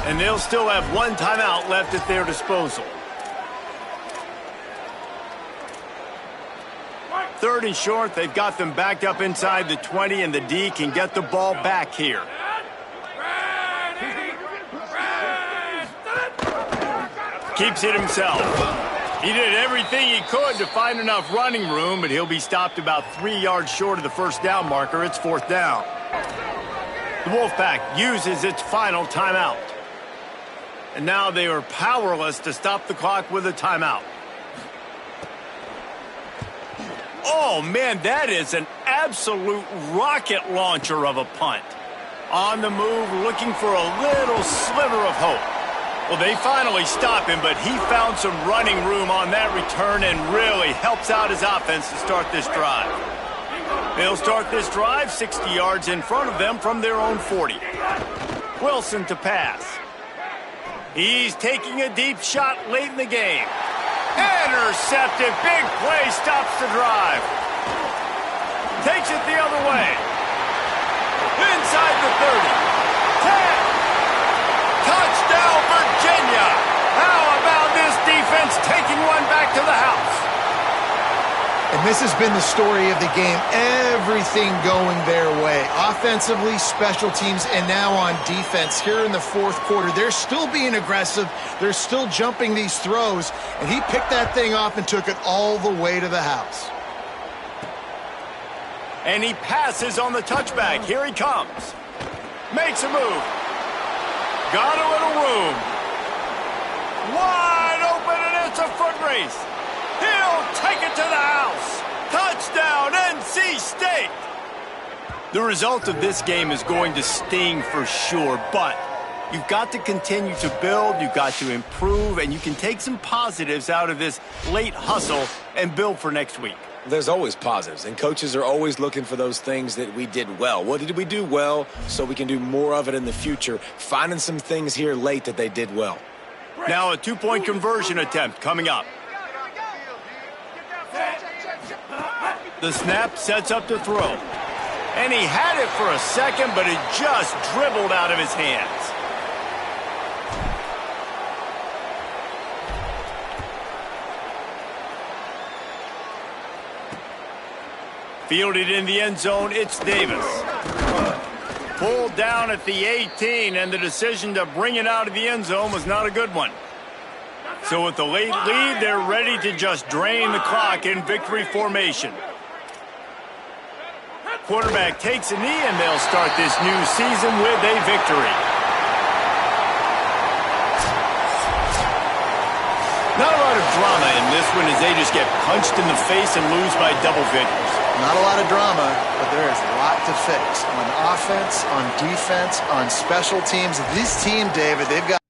And they'll still have 1 timeout left at their disposal. 3rd and short. They've got them backed up inside the 20, and the D can get the ball back here. Keeps it himself. He did everything he could to find enough running room, but he'll be stopped about 3 yards short of the first down marker. It's 4th down. The Wolfpack uses its final timeout. And now they are powerless to stop the clock with a timeout. Oh, man, that is an absolute rocket launcher of a punt. On the move, looking for a little sliver of hope. Well, they finally stop him, but he found some running room on that return and really helps out his offense to start this drive. They'll start this drive 60 yards in front of them from their own 40. Wilson to pass. He's taking a deep shot late in the game. Intercepted. Big play stops the drive. Takes it the other way. Inside the 30. 10. Touchdown, Virginia! How about this defense taking one back to the house? And this has been the story of the game. Everything going their way. Offensively, special teams, and now on defense. Here in the 4th quarter, they're still being aggressive. They're still jumping these throws. And he picked that thing off and took it all the way to the house. And he passes on the touchback. Here he comes. Makes a move. Got a little room. Wide open, and it's a foot race. He'll take it to the house. Touchdown, NC State. The result of this game is going to sting for sure, but you've got to continue to build, you've got to improve, and you can take some positives out of this late hustle and build for next week. There's always positives, and coaches are always looking for those things that we did well. What did we do well so we can do more of it in the future? Finding some things here late that they did well. Now a 2-point conversion attempt coming up. The snap sets up to throw. And he had it for a second, but it just dribbled out of his hands. Fielded in the end zone, it's Davis. Pulled down at the 18, and the decision to bring it out of the end zone was not a good one. So with the late lead, they're ready to just drain the clock in victory formation. Quarterback takes a knee, and they'll start this new season with a victory. Not a lot of drama in this one as they just get punched in the face and lose by double figures. Not a lot of drama, but there is a lot to fix on offense, on defense, on special teams. This team, David, they've got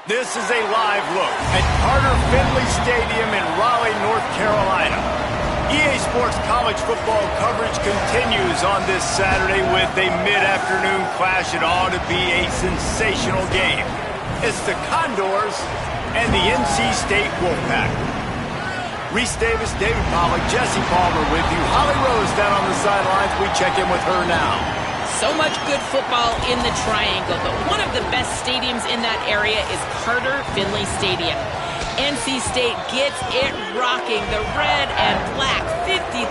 This is a live look at Carter Finley Stadium in Raleigh, North Carolina. EA Sports college football coverage continues on this Saturday with a mid-afternoon clash. It ought to be a sensational game. It's the Condors and the NC State Wolfpack. Reese Davis, David Pollack, Jesse Palmer with you. Holly Rose down on the sidelines. We check in with her now. So much good football in the Triangle, but one of the best stadiums in that area is Carter Finley Stadium. NC State gets it rocking. The red and black, 50,000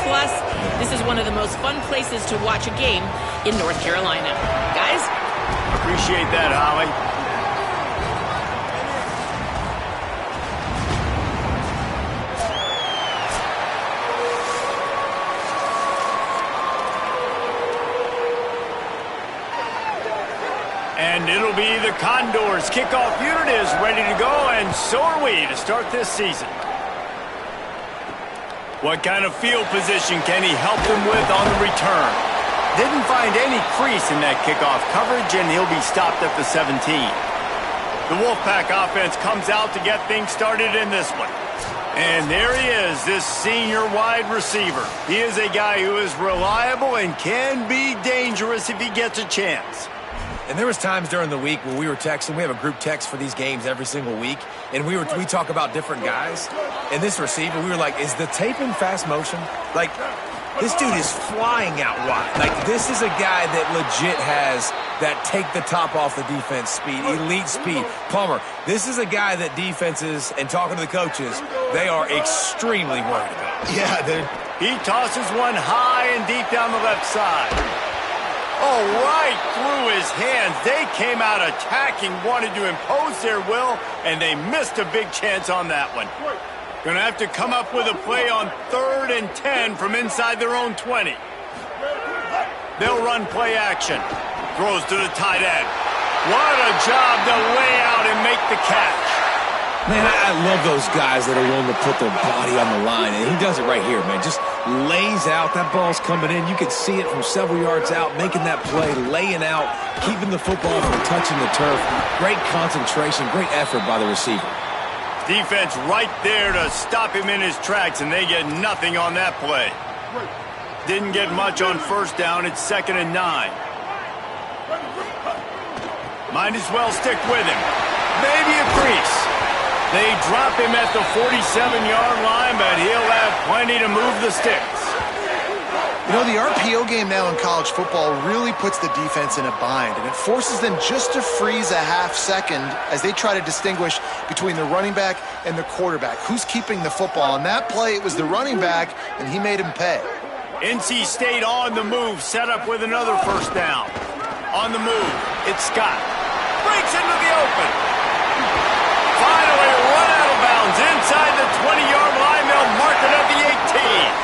plus. This is one of the most fun places to watch a game in North Carolina. Guys? Appreciate that, Holly. And it'll be the Condors. Kickoff unit is ready to go, and so are we to start this season. What kind of field position can he help them with on the return? Didn't find any crease in that kickoff coverage, and he'll be stopped at the 17. The Wolfpack offense comes out to get things started in this one. And there he is, this senior wide receiver. He is a guy who is reliable and can be dangerous if he gets a chance. And there was times during the week where we were texting. We have a group text for these games every single week. And we talk about different guys. And this receiver, we were like, is the tape in fast motion? Like, this dude is flying out wide. Like, this is a guy that legit has that take the top off the defense speed, elite speed. Palmer, this is a guy that defenses, and talking to the coaches, they are extremely worried about. Yeah, he tosses one high and deep down the left side. Oh, right through his hands. They came out attacking, wanted to impose their will, and they missed a big chance on that one. Going to have to come up with a play on 3rd and 10 from inside their own 20. They'll run play action. Throws to the tight end. What a job to lay out and make the catch. Man, I love those guys that are willing to put their body on the line, and he does it right here, man. Just lays out. That ball's coming in. You can see it from several yards out, making that play, laying out, keeping the football from touching the turf. Great concentration, great effort by the receiver. Defense right there to stop him in his tracks, and they get nothing on that play. Didn't get much on first down. It's 2nd and 9. Might as well stick with him. Maybe a crease. They drop him at the 47-yard line, but he'll have plenty to move the sticks. You know, the RPO game now in college football really puts the defense in a bind, and it forces them just to freeze a half second as they try to distinguish between the running back and the quarterback. Who's keeping the football? On that play, it was the running back, and he made him pay. NC State on the move, set up with another first down. On the move, it's Scott. Breaks into the open. Finally run out of bounds inside the 20-yard line. They'll mark it at the 18.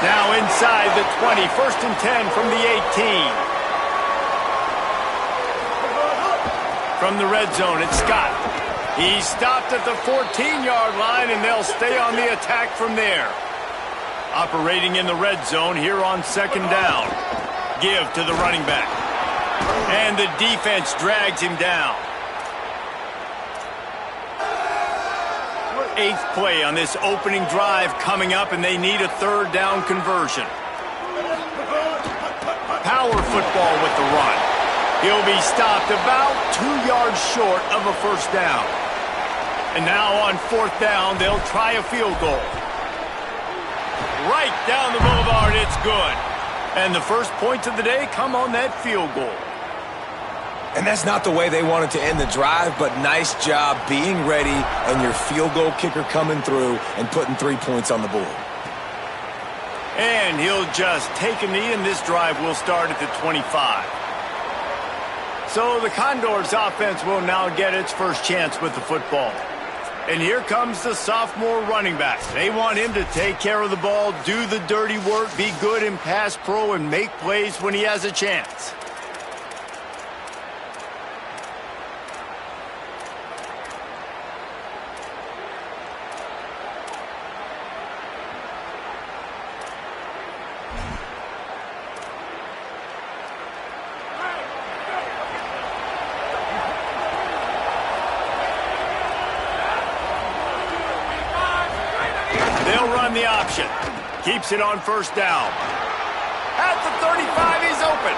Now inside the 20, 1st and 10 from the 18. From the red zone, it's Scott. He stopped at the 14-yard line, and they'll stay on the attack from there. Operating in the red zone here on 2nd down. Give to the running back. And the defense drags him down. 8th play on this opening drive coming up, and they need a 3rd down conversion. Power football with the run. He'll be stopped about 2 yards short of a first down. And now on 4th down, they'll try a field goal. Right down the boulevard, it's good. And the first points of the day come on that field goal. And that's not the way they wanted to end the drive, but nice job being ready and your field goal kicker coming through and putting 3 points on the board. And he'll just take a knee, and this drive will start at the 25. So the Condors offense will now get its first chance with the football. And here comes the sophomore running back. They want him to take care of the ball, do the dirty work, be good in pass pro, and make plays when he has a chance. The option. Keeps it on first down. At the 35, he's open.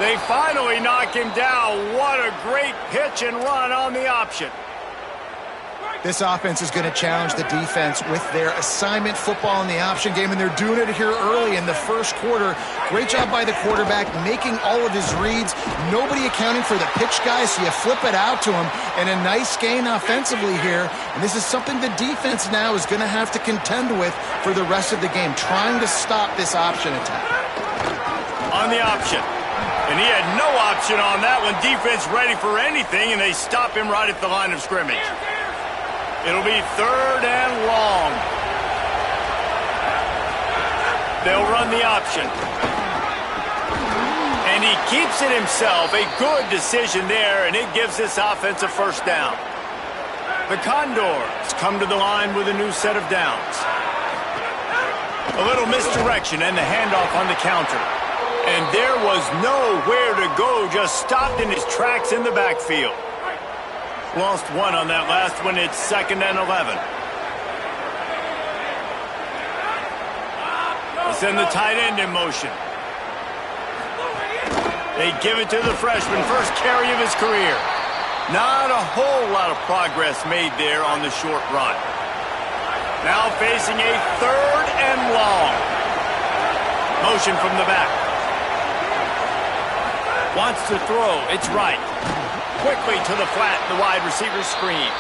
They finally knock him down. What a great pitch and run on the option. This offense is going to challenge the defense with their assignment football in the option game, and they're doing it here early in the first quarter. Great job by the quarterback, making all of his reads. Nobody accounting for the pitch guy, so you flip it out to him, and a nice gain offensively here. And this is something the defense now is going to have to contend with for the rest of the game, trying to stop this option attack. On the option. And he had no option on that one. Defense ready for anything, and they stop him right at the line of scrimmage. It'll be 3rd and long. They'll run the option. And he keeps it himself. A good decision there, and it gives this offense a first down. The Condors come to the line with a new set of downs. A little misdirection and the handoff on the counter. And there was nowhere to go, just stopped in his tracks in the backfield. Lost one on that last one. It's 2nd and 11. They send the tight end in motion. They give it to the freshman, first carry of his career. Not a whole lot of progress made there on the short run. Now facing a 3rd and long. Motion from the back. Wants to throw. It's right. Quickly to the flat, the wide receiver screen.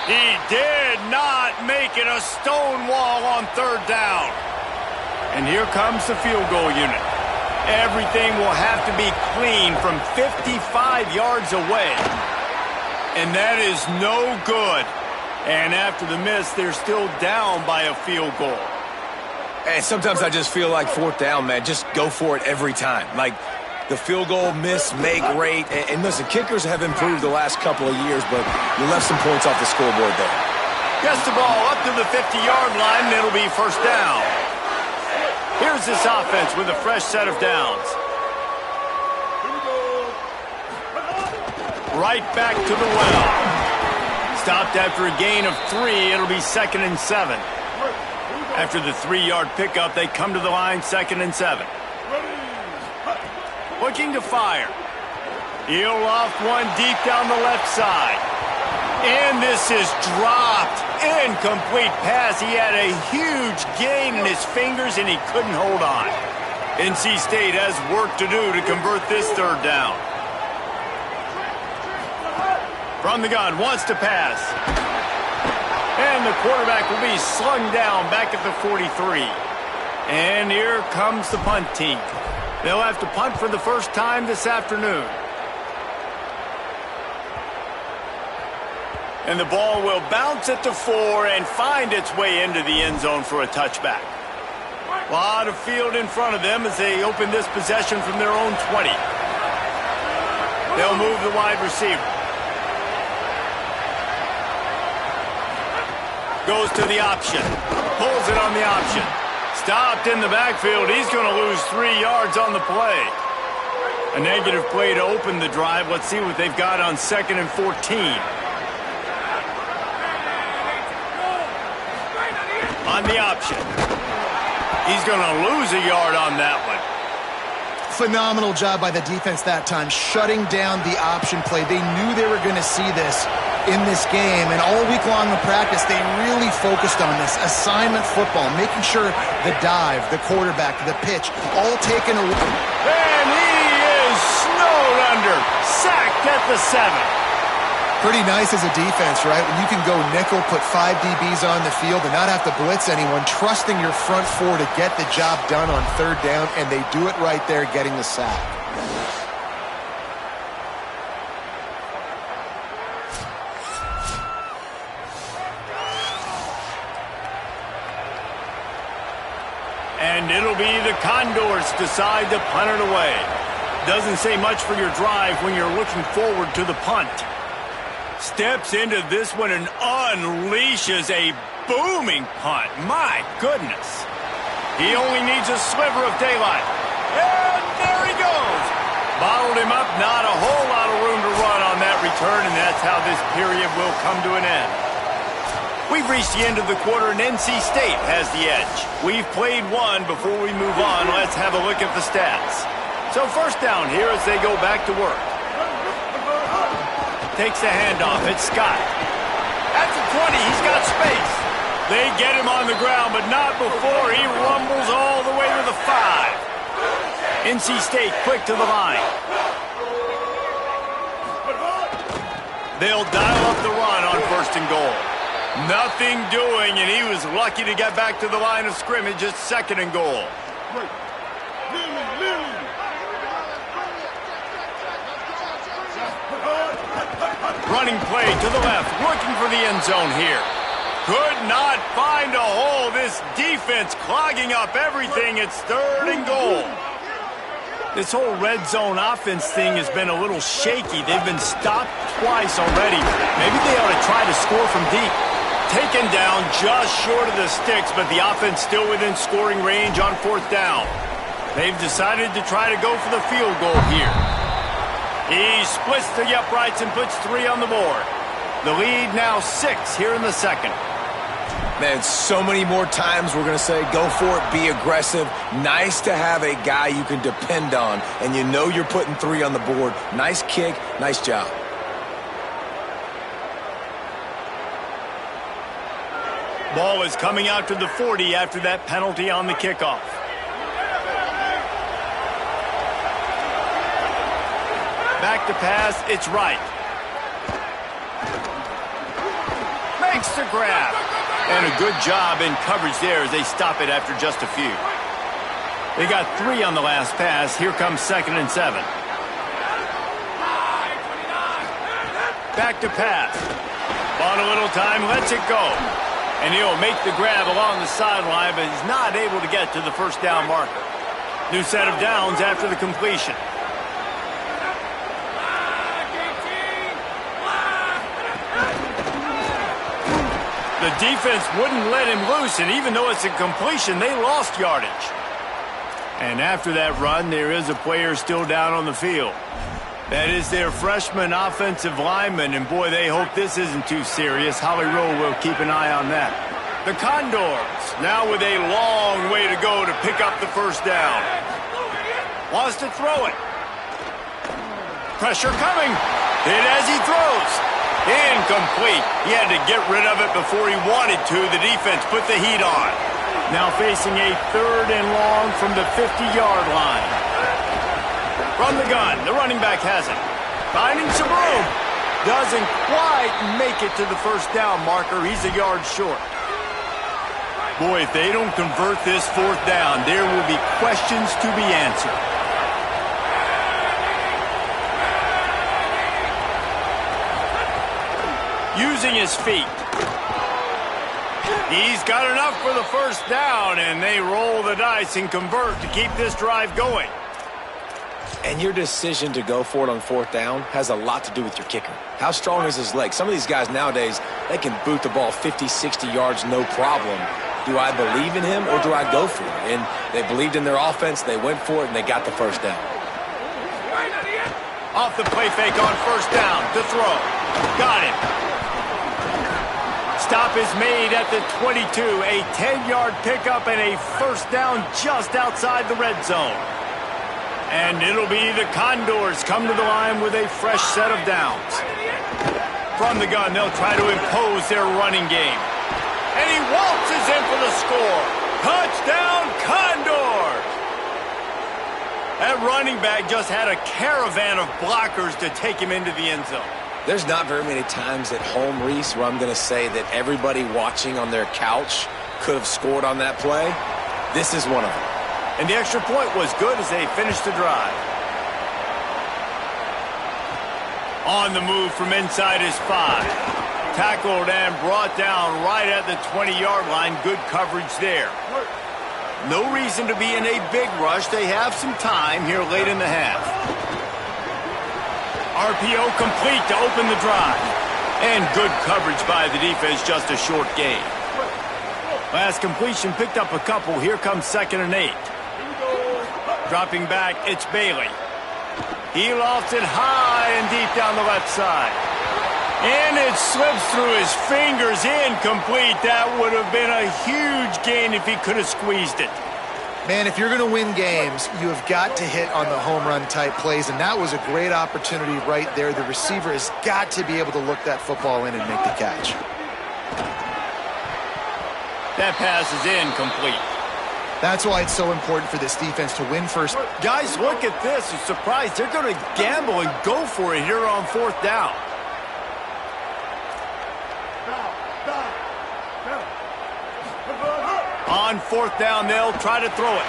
He did not make it a stone wall on 3rd down. And here comes the field goal unit. Everything will have to be clean from 55 yards away. And that is no good. And after the miss, they're still down by a field goal. And sometimes I just feel like 4th down, man. Just go for it every time. Like, the field goal miss, make rate. And listen, kickers have improved the last couple of years, but you left some points off the scoreboard there. Gets the ball up to the 50-yard line, and it'll be 1st down. Here's this offense with a fresh set of downs. Right back to the well. Stopped after a gain of 3. It'll be 2nd and 7. After the 3-yard pickup, they come to the line, 2nd and 7. Looking to fire. He'll loft one deep down the left side. And this is dropped. Incomplete pass. He had a huge gain in his fingers, and he couldn't hold on. NC State has work to do to convert this 3rd down. From the gun, wants to pass. And the quarterback will be slung down back at the 43. And here comes the punt team. They'll have to punt for the first time this afternoon. And the ball will bounce at the 4 and find its way into the end zone for a touchback. A lot of field in front of them as they open this possession from their own 20. They'll move the wide receiver. Goes to the option. Pulls it on the option. Stopped in the backfield. He's going to lose 3 yards on the play. A negative play to open the drive. Let's see what they've got on 2nd and 14. On the option. He's going to lose a yard on that one. Phenomenal job by the defense that time, shutting down the option play. They knew they were going to see this in this game, and all week long in practice, they really focused on this. Assignment football, making sure the dive, the quarterback, the pitch, all taken away. And he is snowed under, sacked at the 7. Pretty nice as a defense, right? When you can go nickel, put 5 DBs on the field and not have to blitz anyone, trusting your front 4 to get the job done on 3rd down, and they do it right there, getting the sack. And it'll be the Condors decide to punt it away. Doesn't say much for your drive when you're looking forward to the punt. Steps into this one and unleashes a booming punt. My goodness. He only needs a sliver of daylight. And there he goes. Bottled him up. Not a whole lot of room to run on that return, and that's how this period will come to an end. We've reached the end of the quarter, and NC State has the edge. We've played one. Before we move on, let's have a look at the stats. So 1st down here as they go back to work. Takes the handoff. It's Scott. At the 20, he's got space. They get him on the ground, but not before he rumbles all the way to the 5. NC State quick to the line. They'll dial up the run on 1st and goal. Nothing doing, and he was lucky to get back to the line of scrimmage at 2nd and goal. Running play to the left, looking for the end zone here. Could not find a hole. This defense clogging up everything. It's 3rd and goal. This whole red zone offense thing has been a little shaky. They've been stopped twice already. Maybe they ought to try to score from deep. Taken down just short of the sticks, but the offense still within scoring range on 4th down. They've decided to try to go for the field goal here. He splits the uprights and puts 3 on the board. The lead now 6 here in the 2nd. Man, so many more times we're going to say, go for it, be aggressive. Nice to have a guy you can depend on, and you know you're putting 3 on the board. Nice kick, nice job. Ball is coming out to the 40 after that penalty on the kickoff. Back to pass, it's right. Makes the grab. And a good job in coverage there as they stop it after just a few. They got 3 on the last pass. Here comes 2nd and 7. Back to pass. On a little time, lets it go. And he'll make the grab along the sideline, but he's not able to get to the first down marker. New set of downs after the completion. The defense wouldn't let him loose, and even though it's a completion, they lost yardage. And after that run, there is a player still down on the field. That is their freshman offensive lineman, and boy, they hope this isn't too serious. Holly Rowe will keep an eye on that. The Condors, now with a long way to go to pick up the first down. Wants to throw it. Pressure coming. Hit as he throws. Incomplete. He had to get rid of it before he wanted to. The defense put the heat on. Now facing a 3rd and long from the 50-yard line. From the gun, the running back has it. Finding some room. Doesn't quite make it to the first down marker. He's a yard short. Boy, if they don't convert this 4th down, there will be questions to be answered. Using his feet. He's got enough for the first down, and they roll the dice and convert to keep this drive going. And your decision to go for it on 4th down has a lot to do with your kicker. How strong is his leg? Some of these guys nowadays, they can boot the ball 50, 60 yards, no problem. Do I believe in him or do I go for it? And they believed in their offense, they went for it, and they got the first down. Off the play fake on first down to throw. Got it. Stop is made at the 22. A 10-yard pickup and a first down just outside the red zone. And it'll be the Condors come to the line with a fresh set of downs. From the gun, they'll try to impose their running game. And he waltzes in for the score. Touchdown, Condors! That running back just had a caravan of blockers to take him into the end zone. There's not very many times at home, Reese, where I'm going to say that everybody watching on their couch could have scored on that play. This is one of them. And the extra point was good as they finished the drive. On the move from inside his 5. Tackled and brought down right at the 20-yard line. Good coverage there. No reason to be in a big rush. They have some time here late in the half. RPO complete to open the drive. And good coverage by the defense, just a short gain. Last completion picked up a couple. Here comes 2nd and 8. Dropping back, it's Bailey. He lofts it high and deep down the left side. And it slips through his fingers, incomplete. That would have been a huge gain if he could have squeezed it. Man, if you're going to win games, you have got to hit on the home run type plays, and that was a great opportunity right there. The receiver has got to be able to look that football in and make the catch. That pass is incomplete. That's why it's so important for this defense to win first. Guys, look at this. I'm surprised they're going to gamble and go for it here on 4th down. On 4th down, they'll try to throw it.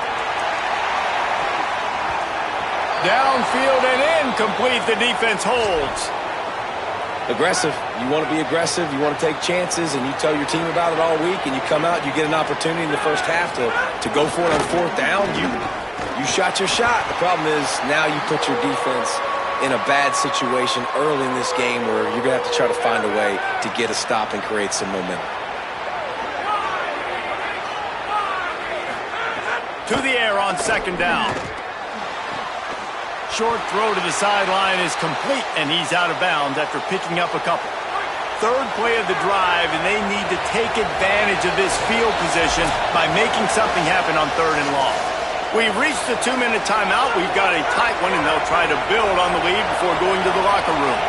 Downfield and incomplete. The defense holds. Aggressive. You want to be aggressive. You want to take chances, and you tell your team about it all week, and you come out, you get an opportunity in the first half to go for it on 4th down. You shot your shot. The problem is now you put your defense in a bad situation early in this game where you're going to have to try to find a way to get a stop and create some momentum. To the air on 2nd down. Short throw to the sideline is complete, and he's out of bounds after picking up a couple. third play of the drive, and they need to take advantage of this field position by making something happen on 3rd and long. We've reached the 2-minute timeout. We've got a tight one, and they'll try to build on the lead before going to the locker room.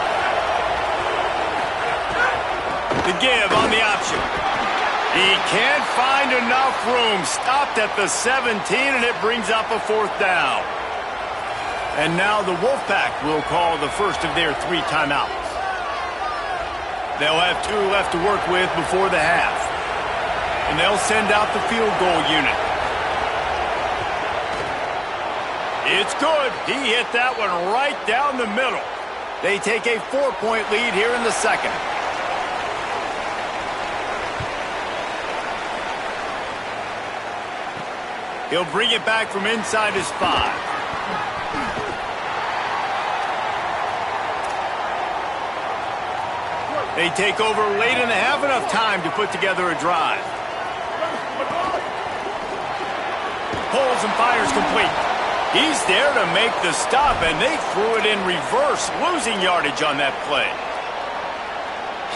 The give on the option. He can't find enough room. Stopped at the 17, and it brings up a 4th down. And now the Wolfpack will call the first of their 3 timeouts. They'll have 2 left to work with before the half. And they'll send out the field goal unit. It's good. He hit that one right down the middle. They take a 4-point lead here in the second. He'll bring it back from inside his 5. They take over late in the half, enough time to put together a drive. Pulls and fires complete. He's there to make the stop, and they threw it in reverse, losing yardage on that play.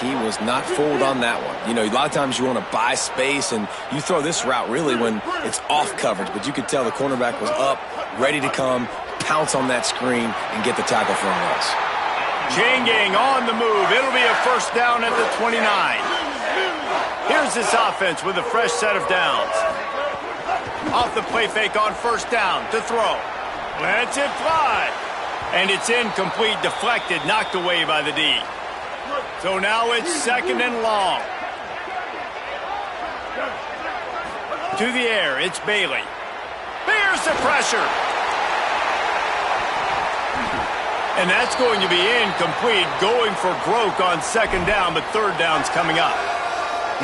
He was not fooled on that one. You know, a lot of times you want to buy space, and you throw this route really when it's off coverage, but you could tell the cornerback was up, ready to come, pounce on that screen, and get the tackle for a loss. Chain gang on the move. It'll be a 1st down at the 29. Here's this offense with a fresh set of downs. Off the play fake on 1st down to throw. Lets it fly. And it's incomplete, deflected, knocked away by the D. So now it's 2nd and long. To the air, it's Bailey. Bears the pressure. And that's going to be incomplete, going for broke on 2nd down, but 3rd down's coming up.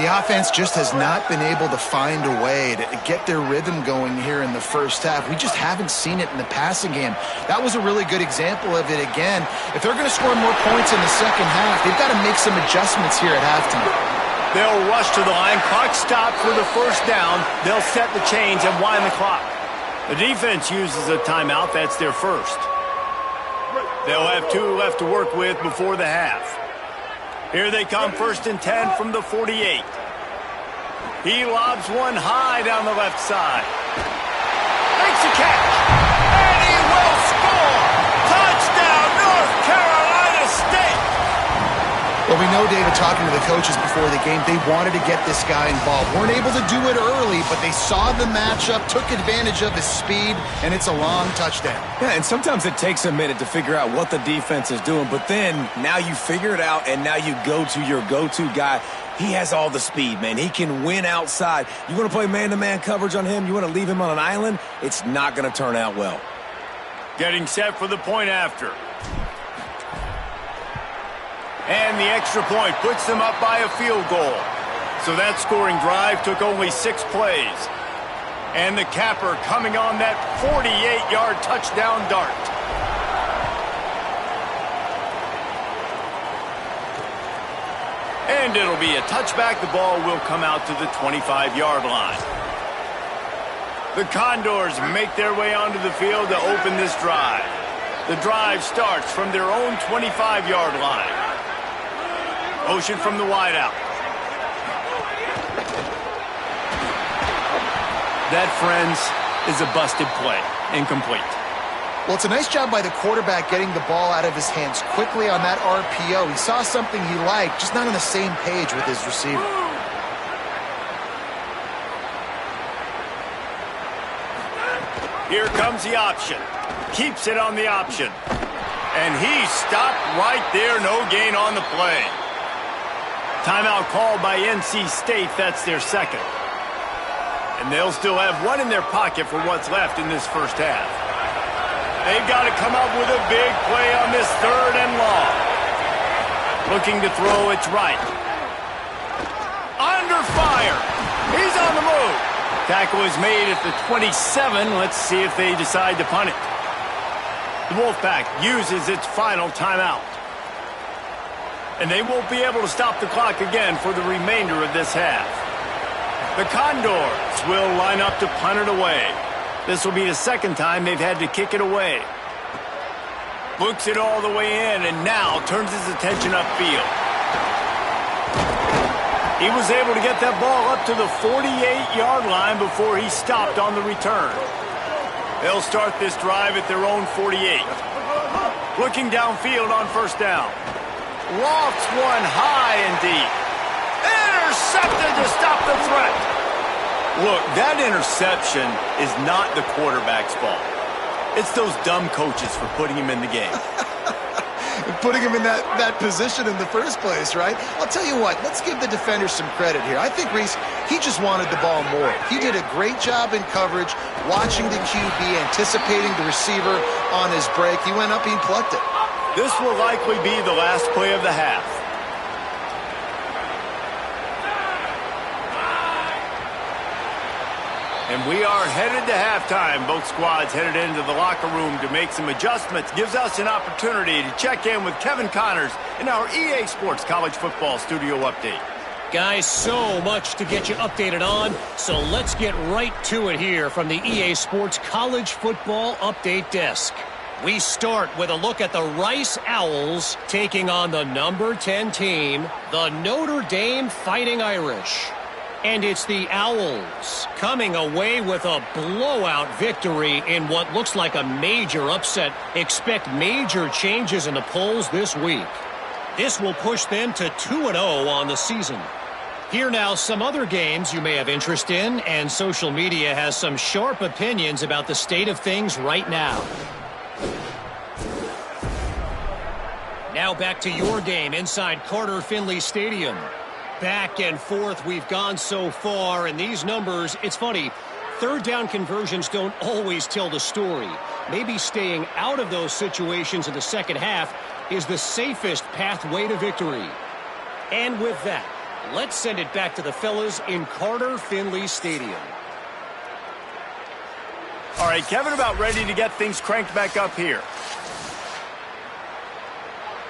The offense just has not been able to find a way to get their rhythm going here in the first half. We just haven't seen it in the passing game. That was a really good example of it again. If they're going to score more points in the second half, they've got to make some adjustments here at halftime. They'll rush to the line. Clock stopped for the 1st down. They'll set the chains and wind the clock. The defense uses a timeout. That's their first. They'll have 2 left to work with before the half. Here they come, 1st and 10 from the 48. He lobs one high down the left side. Makes a catch. And he will score! Touchdown, North Carolina State! Well, we know, David, talking to the coaches before the game, they wanted to get this guy involved. Weren't able to do it early, but they saw the matchup, took advantage of his speed, and it's a long touchdown. Yeah, and sometimes it takes a minute to figure out what the defense is doing, but then now you figure it out, and now you go to your go-to guy. He has all the speed, man. He can win outside. You want to play man-to-man coverage on him? You want to leave him on an island? It's not going to turn out well. Getting set for the point after. And the extra point puts them up by a field goal. So that scoring drive took only 6 plays. And the capper coming on that 48-yard touchdown dart. And it'll be a touchback. The ball will come out to the 25-yard line. The Condors make their way onto the field to open this drive. The drive starts from their own 25-yard line. Motion from the wideout. That, friends, is a busted play. Incomplete. Well, it's a nice job by the quarterback getting the ball out of his hands quickly on that RPO. He saw something he liked, just not on the same page with his receiver. Here comes the option. Keeps it on the option. And he stopped right there. No gain on the play. Timeout called by NC State. That's their second. And they'll still have 1 in their pocket for what's left in this first half. They've got to come up with a big play on this 3rd and long. Looking to throw, it's right. Under fire. He's on the move. Tackle is made at the 27. Let's see if they decide to punt it. The Wolfpack uses its final timeout. And they won't be able to stop the clock again for the remainder of this half. The Condors will line up to punt it away. This will be the second time they've had to kick it away. Books it all the way in and now turns his attention upfield. He was able to get that ball up to the 48-yard line before he stopped on the return. They'll start this drive at their own 48. Looking downfield on first down. Lofts one high and deep. Intercepted to stop the threat. Look, that interception is not the quarterback's fault. It's those dumb coaches for putting him in the game. Putting him in that position in the first place, right? I'll tell you what, let's give the defender some credit here. I think Reese, he just wanted the ball more. He did a great job in coverage, watching the QB, anticipating the receiver on his break. He went up, he plucked it. This will likely be the last play of the half. And we are headed to halftime. Both squads headed into the locker room to make some adjustments. Gives us an opportunity to check in with Kevin Connors in our EA Sports College Football Studio Update. Guys, so much to get you updated on, so let's get right to it here from the EA Sports College Football Update Desk. We start with a look at the Rice Owls taking on the number 10 team, the Notre Dame Fighting Irish. And it's the Owls coming away with a blowout victory in what looks like a major upset. Expect major changes in the polls this week. This will push them to 2-0 on the season. Here now some other games you may have interest in, and social media has some sharp opinions about the state of things right now. Now back to your game inside Carter Finley Stadium. Back and forth we've gone so far, and these numbers, it's funny, third down conversions don't always tell the story. Maybe staying out of those situations in the second half is the safest pathway to victory. And with that, let's send it back to the fellas in Carter Finley Stadium. All right, Kevin, about ready to get things cranked back up here.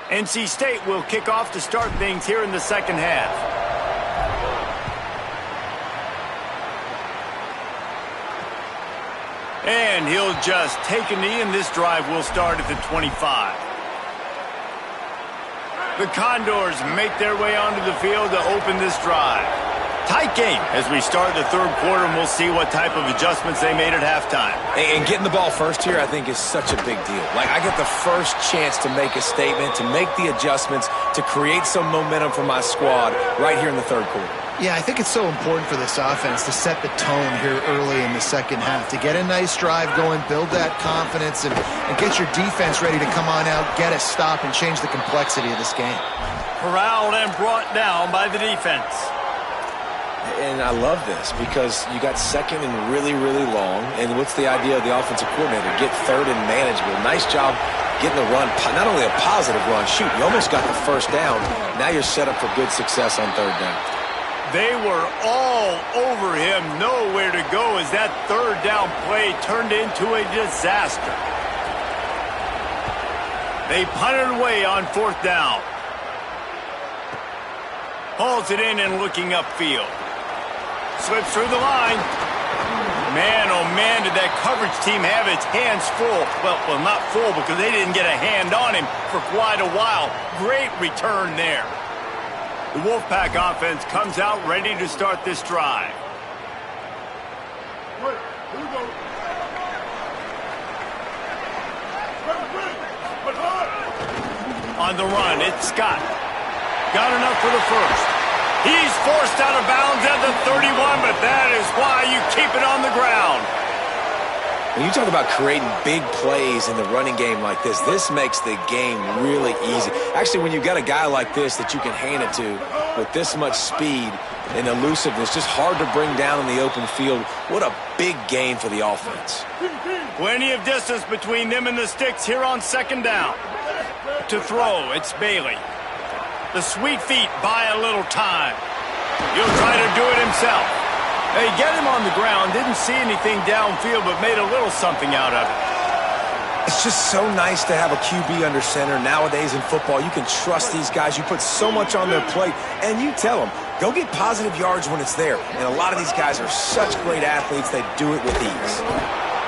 NC State will kick off to start things here in the second half. And he'll just take a knee, and this drive will start at the 25. The Condors make their way onto the field to open this drive. Tight game as we start the third quarter, and we'll see what type of adjustments they made at halftime. And getting the ball first here, I think, is such a big deal. Like, I get the first chance to make a statement, to make the adjustments, to create some momentum for my squad right here in the third quarter. Yeah, I think it's so important for this offense to set the tone here early in the second half, to get a nice drive going, build that confidence, and get your defense ready to come on out, get a stop, and change the complexity of this game. Corralled and brought down by the defense. And I love this because you got second and really, really long. And what's the idea of the offensive coordinator? Get third and manageable. Nice job getting the run, not only a positive run, shoot, you almost got the first down. Now you're set up for good success on third down. They were all over him, nowhere to go as that third down play turned into a disaster. They punted away on fourth down. Hauls it in and looking upfield. Slips through the line. Man, oh man, did that coverage team have its hands full. Well, not full because they didn't get a hand on him for quite a while. Great return there. The Wolfpack offense comes out ready to start this drive. On the run, it's Scott. Got enough for the first. He's forced out of bounds at the 31, but that is why you keep it on the ground. When you talk about creating big plays in the running game like this, this makes the game really easy. Actually, when you've got a guy like this that you can hand it to with this much speed and elusiveness, just hard to bring down in the open field, what a big gain for the offense. Plenty of distance between them and the sticks here on second down. To throw, it's Bailey. The sweet feet buy a little time. He'll try to do it himself. They get him on the ground, didn't see anything downfield, but made a little something out of it. It's just so nice to have a QB under center. Nowadays in football, you can trust these guys. You put so much on their plate, and you tell them, go get positive yards when it's there. And a lot of these guys are such great athletes, they do it with ease.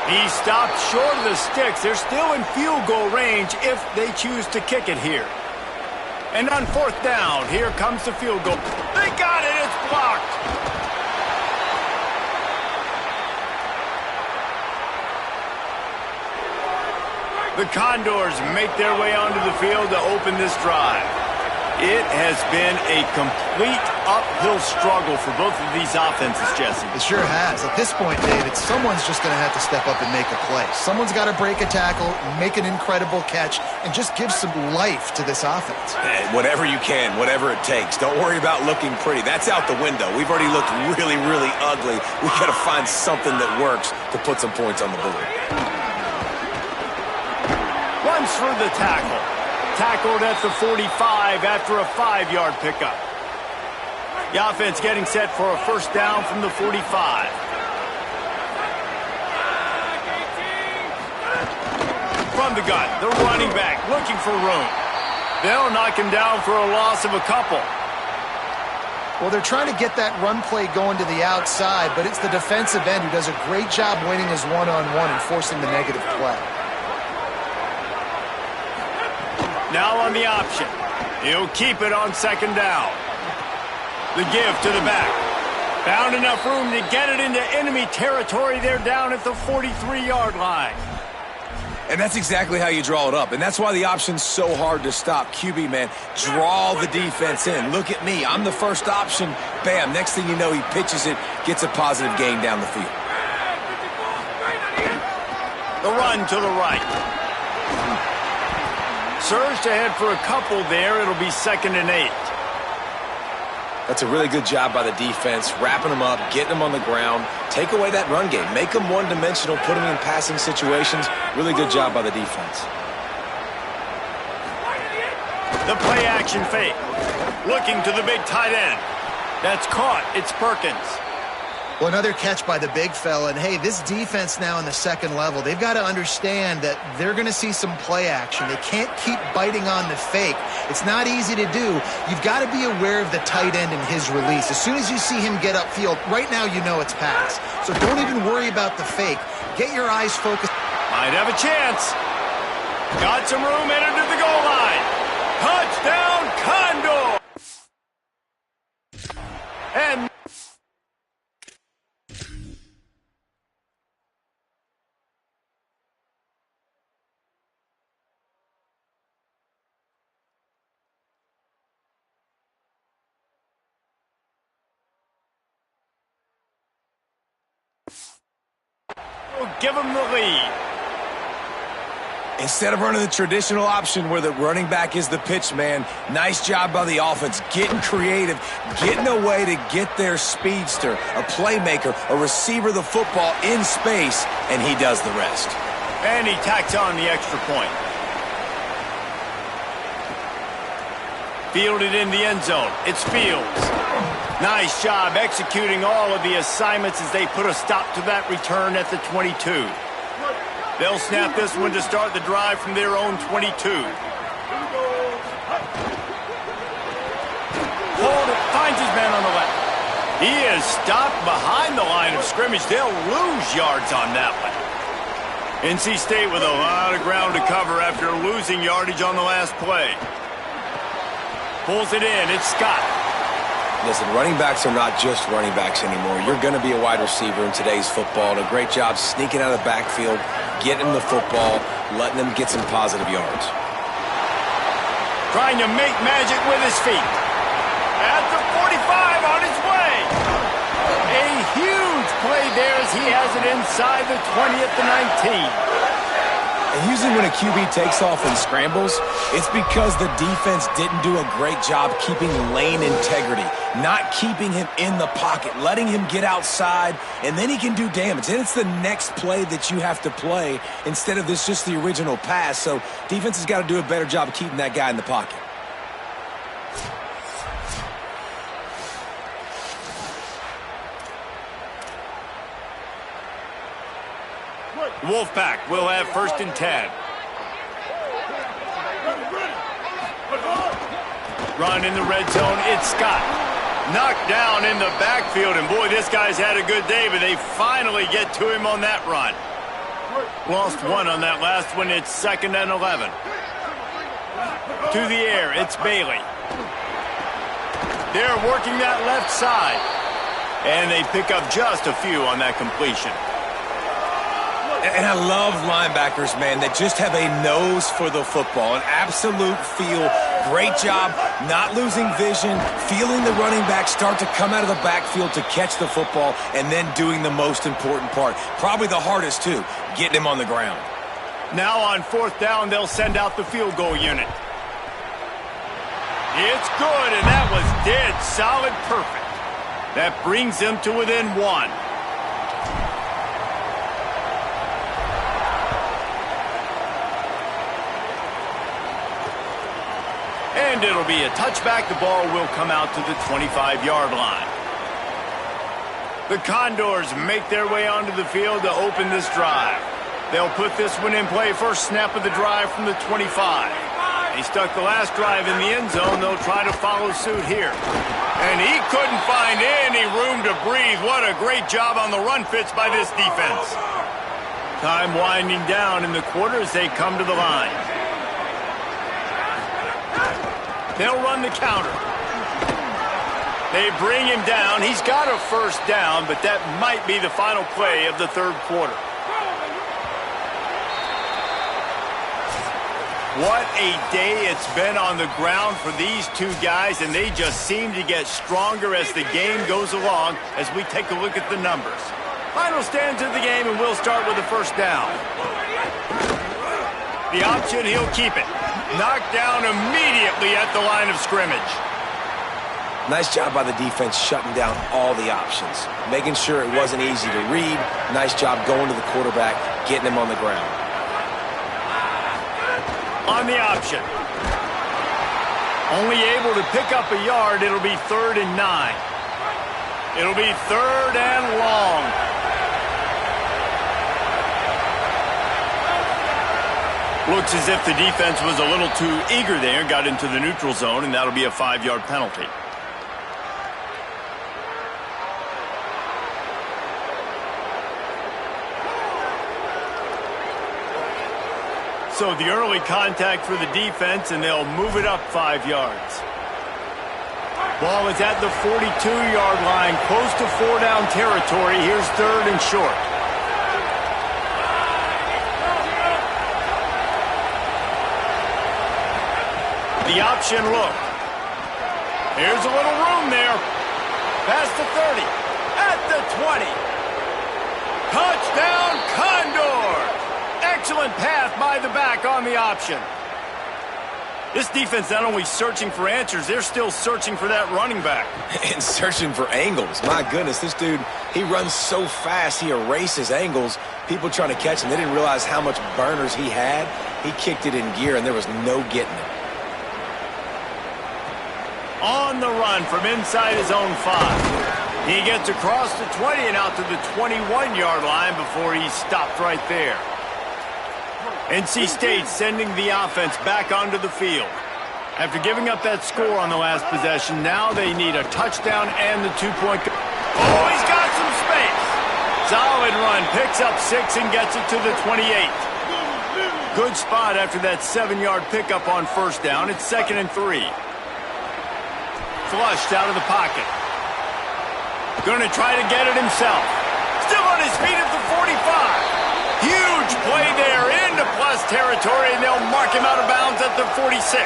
He stopped short of the sticks. They're still in field goal range if they choose to kick it here. And on 4th down, here comes the field goal. They got it. It's blocked. The Condors make their way onto the field to open this drive. It has been a complete uphill struggle for both of these offenses, Jesse. It sure has. At this point, David, someone's just going to have to step up and make a play. Someone's got to break a tackle, make an incredible catch, and just give some life to this offense. Whatever you can, whatever it takes. Don't worry about looking pretty. That's out the window. We've already looked really, really ugly. We've got to find something that works to put some points on the board. Runs through the tackle. Tackled at the 45 after a 5-yard pickup. The offense getting set for a 1st down from the 45. From the gun, the running back looking for room. They'll knock him down for a loss of a couple. Well, they're trying to get that run play going to the outside, but it's the defensive end who does a great job winning his one-on-one and forcing the negative play. Now on the option. He'll keep it on 2nd down. The give to the back. Found enough room to get it into enemy territory. They're down at the 43-yard line. And that's exactly how you draw it up. And that's why the option's so hard to stop. QB, man, draw the defense in. Look at me. I'm the first option. Bam. Next thing you know, he pitches it, gets a positive gain down the field. The run to the right. Surged ahead for a couple there. It'll be 2nd and 8. That's a really good job by the defense, wrapping them up, getting them on the ground, take away that run game, make them one-dimensional, put them in passing situations. Really good job by the defense. The play-action fake. Looking to the big tight end. That's caught. It's Perkins. Well, another catch by the big fella. And, hey, this defense now in the 2nd level, they've got to understand that they're going to see some play action. They can't keep biting on the fake. It's not easy to do. You've got to be aware of the tight end and his release. As soon as you see him get upfield, right now you know it's pass. So don't even worry about the fake. Get your eyes focused. Might have a chance. Got some room, headed to the goal line. Touchdown, Condor! And will give them the lead. Instead of running the traditional option where the running back is the pitch man, nice job by the offense, getting creative, getting a way to get their speedster, a playmaker, a receiver the football in space, and he does the rest. And he tacks on the extra point. Fielded in the end zone. It's Fields. Nice job executing all of the assignments as they put a stop to that return at the 22. They'll snap this one to start the drive from their own 22. Hold it, finds his man on the left. He is stopped behind the line of scrimmage. They'll lose yards on that one. NC State with a lot of ground to cover after losing yardage on the last play. Pulls it in, it's Scott. Listen, running backs are not just running backs anymore. You're going to be a wide receiver in today's football. And a great job sneaking out of the backfield, getting the football, letting them get some positive yards. Trying to make magic with his feet. At the 45 on his way. A huge play there as he has it inside the 20 at the 19. And usually when a QB takes off and scrambles, it's because the defense didn't do a great job keeping lane integrity, not keeping him in the pocket, letting him get outside, and then he can do damage. And it's the next play that you have to play instead of this just the original pass. So defense has got to do a better job of keeping that guy in the pocket. Wolfpack will have 1st and 10. Run in the red zone, it's Scott. Knocked down in the backfield, and boy, this guy's had a good day, but they finally get to him on that run. Lost one on that last one, it's 2nd and 11. To the air, it's Bailey. They're working that left side. And they pick up just a few on that completion. And I love linebackers, man, that just have a nose for the football, an absolute feel. Great job not losing vision, feeling the running back start to come out of the backfield to catch the football, and then doing the most important part. Probably the hardest, too, getting him on the ground. Now on 4th down, they'll send out the field goal unit. It's good, and that was dead solid perfect. That brings them to within 1. And it'll be a touchback. The ball will come out to the 25-yard line. The Condors make their way onto the field to open this drive. They'll put this one in play first snap of the drive from the 25. He stuck the last drive in the end zone. They'll try to follow suit here. And he couldn't find any room to breathe. What a great job on the run fits by this defense. Time winding down in the quarter as they come to the line. They'll run the counter. They bring him down. He's got a first down, but that might be the final play of the third quarter. What a day it's been on the ground for these two guys, and they just seem to get stronger as the game goes along as we take a look at the numbers. Final stands of the game, and we'll start with the first down. The option, he'll keep it. Knocked down immediately at the line of scrimmage. Nice job by the defense shutting down all the options, making sure it wasn't easy to read. Nice job going to the quarterback, getting him on the ground. On the option. Only able to pick up a yard. It'll be 3rd and 9. It'll be 3rd and long. Looks as if the defense was a little too eager there, got into the neutral zone, and that'll be a 5-yard penalty. So the early contact for the defense, and they'll move it up 5 yards. Ball is at the 42-yard line, close to 4-down territory. Here's 3rd and short. The option look. Here's a little room there. Past the 30. At the 20. Touchdown, Condor! Excellent path by the back on the option. This defense not only searching for answers, they're still searching for that running back. And searching for angles. My goodness, this dude, he runs so fast, he erases angles. People trying to catch him, they didn't realize how much burners he had. He kicked it in gear, and there was no getting it. On the run from inside his own 5. He gets across the 20 and out to the 21-yard line before he's stopped right there. NC State sending the offense back onto the field. After giving up that score on the last possession, now they need a touchdown and the 2-point. Oh, he's got some space. Solid run, picks up 6 and gets it to the 28. Good spot after that 7-yard pickup on first down. It's 2nd and 3. Flushed out of the pocket. Going to try to get it himself. Still on his feet at the 45. Huge play there into plus territory, and they'll mark him out of bounds at the 46.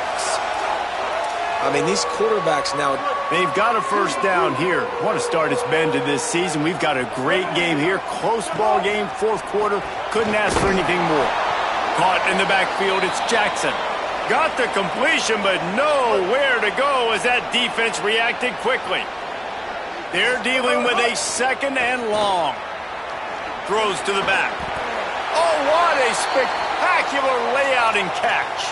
I mean, these quarterbacks now, they've got a first down here. What a start it's been to this season. We've got a great game here. Close ball game, 4th quarter. Couldn't ask for anything more. Caught in the backfield, it's Jackson. Got the completion, but nowhere to go as that defense reacted quickly. They're dealing with a 2nd and long. Throws to the back. Oh, what a spectacular layout and catch.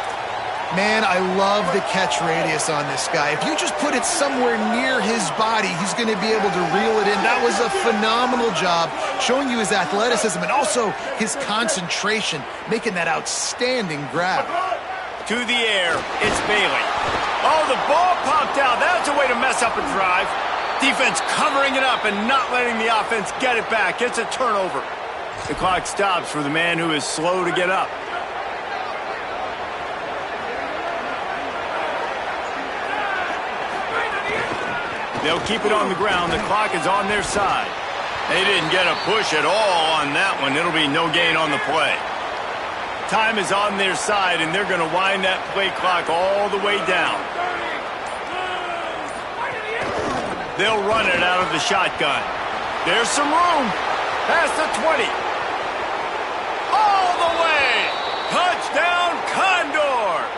Man, I love the catch radius on this guy. If you just put it somewhere near his body, he's going to be able to reel it in. That was a phenomenal job, showing you his athleticism and also his concentration, making that outstanding grab. To the air, it's Bailey. Oh, the ball popped out. That's a way to mess up a drive. Defense covering it up and not letting the offense get it back. It's a turnover. The clock stops for the man who is slow to get up. They'll keep it on the ground. The clock is on their side. They didn't get a push at all on that one. It'll be no gain on the play. Time is on their side, and they're going to wind that play clock all the way down. They'll run it out of the shotgun. There's some room. Past the 20. All the way. Touchdown, Condors.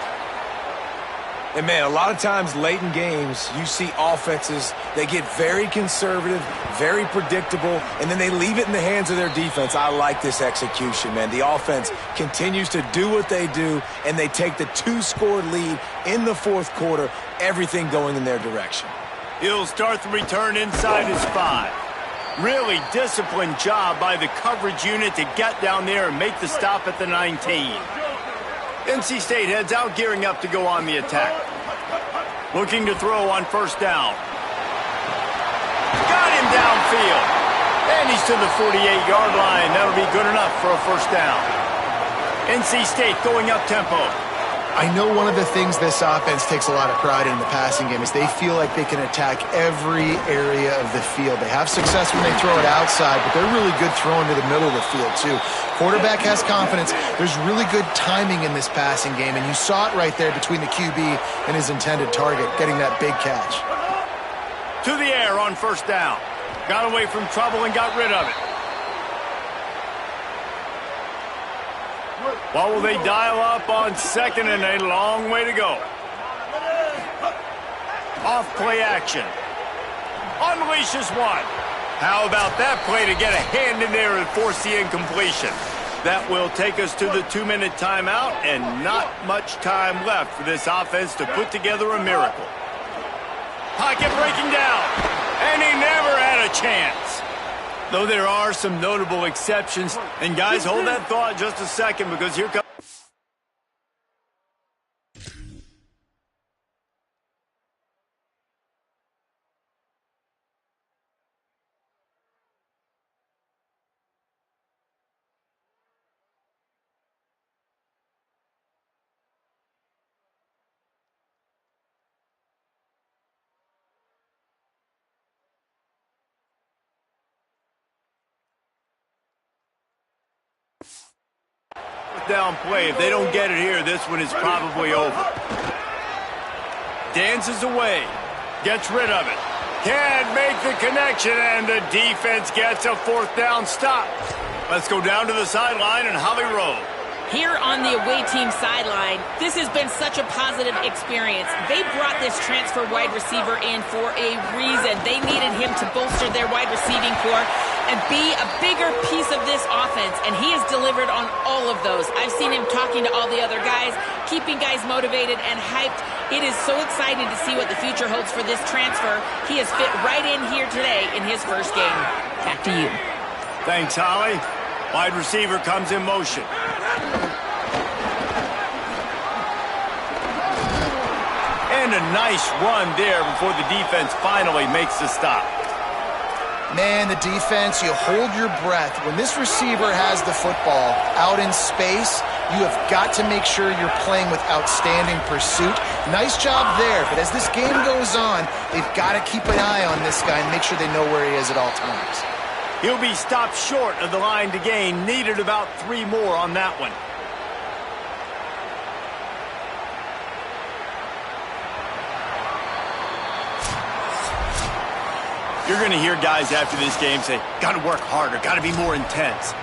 And, man, a lot of times late in games, you see offenses, they get very conservative, very predictable, and then they leave it in the hands of their defense. I like this execution, man. The offense continues to do what they do, and they take the 2-score lead in the fourth quarter, everything going in their direction. He'll start the return inside his 5. Really disciplined job by the coverage unit to get down there and make the stop at the 19. NC State heads out, gearing up to go on the attack. Looking to throw on first down. Got him downfield. And he's to the 48-yard line. That'll be good enough for a first down. NC State going up tempo. I know one of the things this offense takes a lot of pride in the passing game is they feel like they can attack every area of the field. They have success when they throw it outside, but they're really good throwing to the middle of the field, too. Quarterback has confidence. There's really good timing in this passing game, and you saw it right there between the QB and his intended target, getting that big catch. To the air on first down. Got away from trouble and got rid of it. What will they dial up on second and a long way to go? Off play action. Unleashes one. How about that play to get a hand in there and force the incompletion? That will take us to the 2-minute timeout, and not much time left for this offense to put together a miracle. Pocket breaking down, and he never had a chance. Though there are some notable exceptions. And guys, hold that thought just a second, because here comes... down play. If they don't get it here, this one is probably over. Dances away. Gets rid of it. Can't make the connection, and the defense gets a fourth down stop. Let's go down to the sideline and Holly Rowe. Here on the away team sideline, this has been such a positive experience. They brought this transfer wide receiver in for a reason. They needed him to bolster their wide receiving core and be a bigger piece of this offense, and he has delivered on all of those. I've seen him talking to all the other guys, keeping guys motivated and hyped. It is so exciting to see what the future holds for this transfer. He has fit right in here today in his first game. Back to you. Thanks, Holly. Wide receiver comes in motion. And a nice run there before the defense finally makes the stop. Man, the defense, you hold your breath. When this receiver has the football out in space, you have got to make sure you're playing with outstanding pursuit. Nice job there, but as this game goes on, they've got to keep an eye on this guy and make sure they know where he is at all times. He'll be stopped short of the line to gain. Needed about 3 more on that one. You're going to hear guys after this game say, got to work harder, got to be more intense.